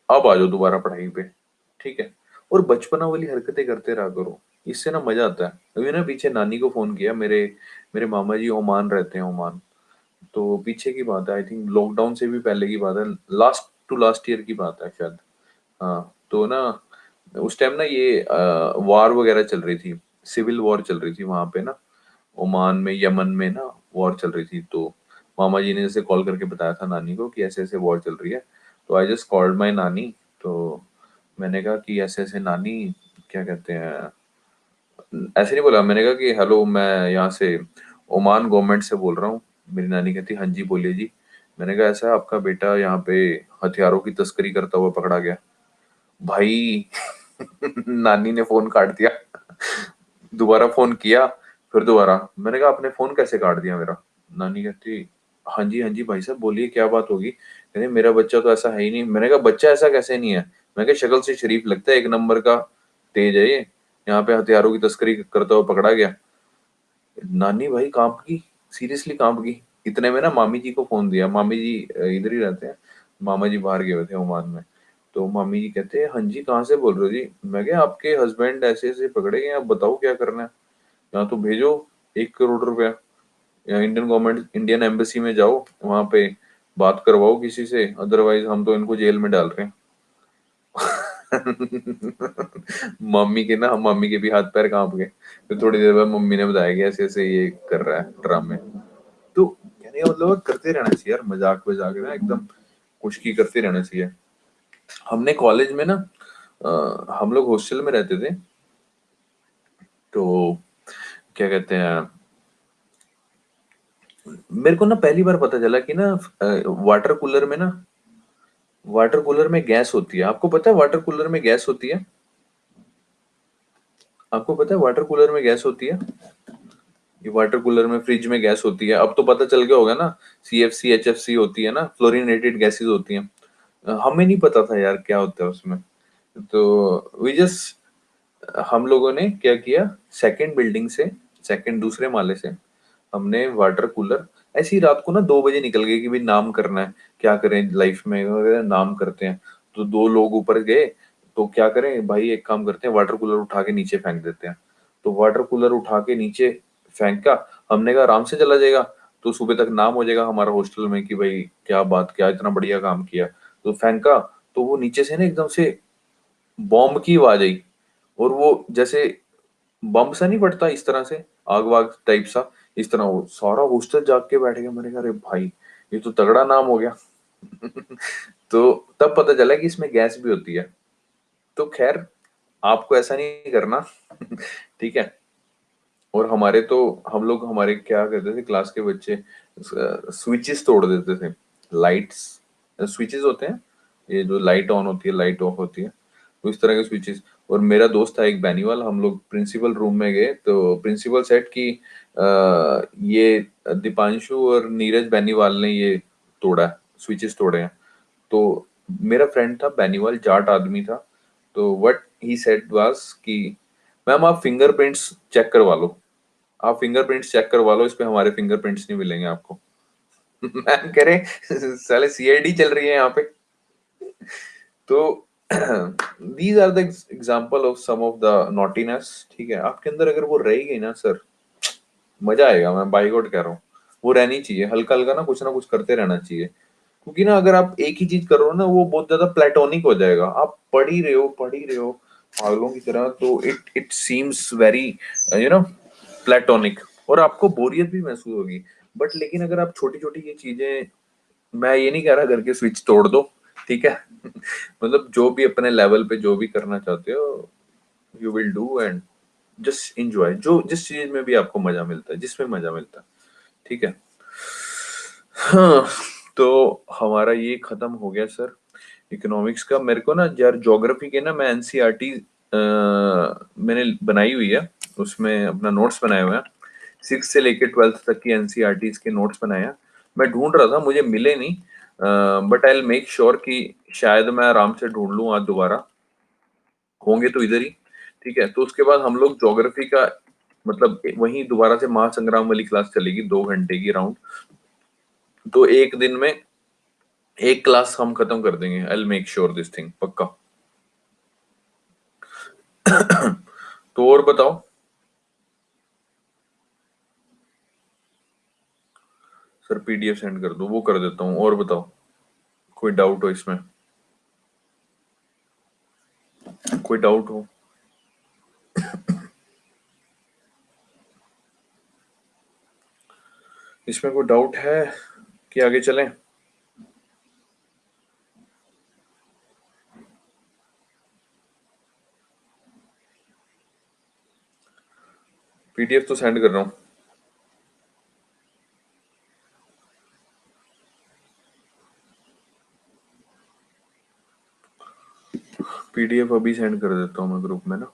अब आ जाओ दोबारा पढ़ाई पे। ठीक है, और बचपना वाली हरकतें करते रहा करो, इससे ना मजा आता है। अभी ना पीछे नानी को फोन किया, मेरे मेरे मामा जी ओमान रहते हैं, ओमान। तो पीछे की बात है, आई थिंक लॉकडाउन से भी पहले की बात है, लास्ट टू लास्ट ईयर की बात है शायद। हाँ, तो ना उस टाइम ना ये वार वगैरह चल रही थी, सिविल वॉर चल रही थी वहां पे ना, ओमान में, यमन में ना वॉर चल रही थी। तो मामा जी ने जैसे कॉल करके बताया था नानी को कि ऐसे ऐसे वॉर चल रही है। तो आई जस्ट कॉल्ड माई नानी। तो मैंने कहा कि ऐसे ऐसे नानी, क्या कहते हैं, ऐसे नहीं बोला, मैंने कहा कि हेलो, मैं यहाँ से ओमान गवर्नमेंट से बोल रहा हूँ। मेरी नानी कहती हाँ जी बोलिए जी। मैंने कहा ऐसा है, आपका बेटा यहाँ पे हथियारों की तस्करी करता हुआ पकड़ा गया भाई। नानी ने फोन काट दिया। दोबारा फोन किया, फिर दोबारा। मैंने कहा आपने फोन कैसे काट दिया मेरा? नानी कहती हाँ जी भाई साहब बोलिए क्या बात होगी। कहते मेरा बच्चा तो ऐसा है ही नहीं। मैंने कहा बच्चा ऐसा कैसे नहीं है? मैं कहा शक्ल से शरीफ लगता है, एक नंबर का तेज है ये, यहाँ पे हथियारों की तस्करी करता हुआ पकड़ा गया। नानी भाई कांप गई, सीरियसली कांप गई। इतने में ना मामी जी को फोन दिया। मामी जी इधर ही रहते हैं, मामा जी बाहर गए हुए थे ओमान में। तो मामी जी कहते हैं हाँ जी कहाँ से बोल रहे हो जी? मैं क्या आपके हस्बैंड ऐसे ऐसे पकड़े गए, आप बताओ क्या करना है। यहाँ तो भेजो 1 करोड़ रुपया, या इंडियन गवर्नमेंट इंडियन एम्बेसी में जाओ, वहां पे बात करवाओ किसी से, अदरवाइज हम तो इनको जेल में डाल रहे हैं। मम्मी के भी हाथ पैर कांप गए। फिर थोड़ी देर बाद मम्मी ने बताया कि ऐसे ऐसे ये कर रहा है ड्रामे। तो कहने का मतलब करते रहना चाहिए यार, मजाक वजाक ना एकदम कुछ की करते रहना चाहिए। हमने कॉलेज में ना हम लोग हॉस्टल में रहते थे। तो क्या कहते हैं, मेरे को ना पहली बार पता चला कि ना वाटर कूलर में ना, वाटर कूलर में गैस होती है। आपको पता है वाटर कूलर में गैस होती है? आपको पता है वाटर कूलर में गैस होती है? ये वाटर कूलर में फ्रिज में गैस होती है, अब तो पता चल गया होगा ना। CFC HFC होती है ना, फ्लोरिनेटेड गैसेस होती हैं। हमें नहीं पता था यार क्या होता है उसमें। तो वी जस्ट, हम लोगों ने क्या किया, सेकंड बिल्डिंग से, सेकंड दूसरे माले से हमने वाटर कूलर, ऐसी ही रात को ना 2 बजे निकल गए कि भाई नाम करना है, क्या करें लाइफ में, नाम करते हैं। तो 2 लोग ऊपर गए, तो क्या करें भाई, एक काम करते हैं वाटर कूलर उठा के नीचे फेंक देते हैं। तो वाटर कूलर उठा के नीचे फेंका। हमने कहा आराम से चला जाएगा, तो सुबह तक नाम हो जाएगा हमारा हॉस्टल में कि भाई क्या बात, क्या इतना बढ़िया काम किया। तो फेंका, तो वो नीचे से ना एकदम से बॉम्ब की आवाज आई। और वो जैसे बम सा नहीं फटता इस तरह से, आग वाग टाइप सा, इस तरह वो सारा हॉस्टल जाग के बैठ गया। मैंने कहा अरे भाई ये तो तगड़ा नाम हो गया। तो तब पता चला कि इसमें गैस भी होती है। तो खैर आपको ऐसा नहीं करना। ठीक है। और हमारे तो, हम लोग हमारे क्या करते थे क्लास के बच्चे, स्विचेस तोड़ देते थे, लाइट्स, स्विचेस होते हैं ये जो लाइट ऑन होती है लाइट ऑफ होती है, तो इस तरह के स्विचेस। और मेरा दोस्त था एक बेनीवाल, हम लोग प्रिंसिपल रूम में गए तो प्रिंसिपल सेट की ये दीपांशु और नीरज बेनीवाल ने ये तोड़ा, स्विचेस तोड़े हैं। तो मेरा फ्रेंड था बेनीवाल, जाट आदमी था। तो व्हाट ही सेड वाज कि मैम आप फिंगरप्रिंट्स चेक करवा लो, आप फिंगरप्रिंट्स चेक करवा लो, इस पे हमारे फिंगरप्रिंट्स नहीं मिलेंगे आपको। मैम कह रहे साले CID चल रही है यहाँ पे। तो these are the example of some of the naughtiness. ठीक है, आपके अंदर अगर वो रह गई ना सर, मजा आएगा, मैं बाई गॉड कह रहा हूँ। वो रहनी चाहिए, हल्का हल्का ना कुछ करते रहना चाहिए। क्योंकि ना अगर आप एक ही चीज कर रहे हो ना, वो बहुत ज्यादा प्लेटोनिक हो जाएगा। आप पढ़ ही रहे हो पागलों की तरह, तो it it seems very you know platonic, और आपको बोरियत भी महसूस होगी। बट लेकिन अगर आप छोटी छोटी ये चीजें, मैं ये नहीं कह रहा घर के स्विच तोड़ दो, ठीक है। मतलब जो भी अपने लेवल पे जो भी करना चाहते हो, you will do, and just enjoy, जो जिस चीज में भी आपको मजा मिलता है, जिसमें मजा मिलता है, ठीक है। हाँ, तो हमारा ये खत्म हो गया सर इकोनॉमिक्स का। मेरे को ना यार ज्योग्राफी के ना, मैं एनसीईआरटी मैंने बनाई हुई है, उसमें अपना नोट्स बनाए हुए हैं। 6 से लेके 12th तक की एनसीईआरटी के नोट्स बनाए हैं। मैं ढूंढ रहा था, मुझे मिले नहीं, but I will make sure कि शायद मैं आराम से ढूंढ लूं आज दोबारा, होंगे तो इधर ही। ठीक है, तो उसके बाद हम लोग ज्योग्राफी का मतलब वहीं दोबारा से महासंग्राम वाली क्लास चलेगी, 2 घंटे की राउंड। तो एक दिन में एक क्लास हम खत्म कर देंगे। I make sure this thing, पक्का। तो और बताओ सर, PDF सेंड कर दो, वो कर देता हूँ। और बताओ कोई डाउट हो इसमें, कोई डाउट हो? इसमें कोई डाउट है कि आगे चलें? PDF तो सेंड कर रहा हूँ। PDF अभी सेंड कर देता हूँ मैं ग्रुप में ना।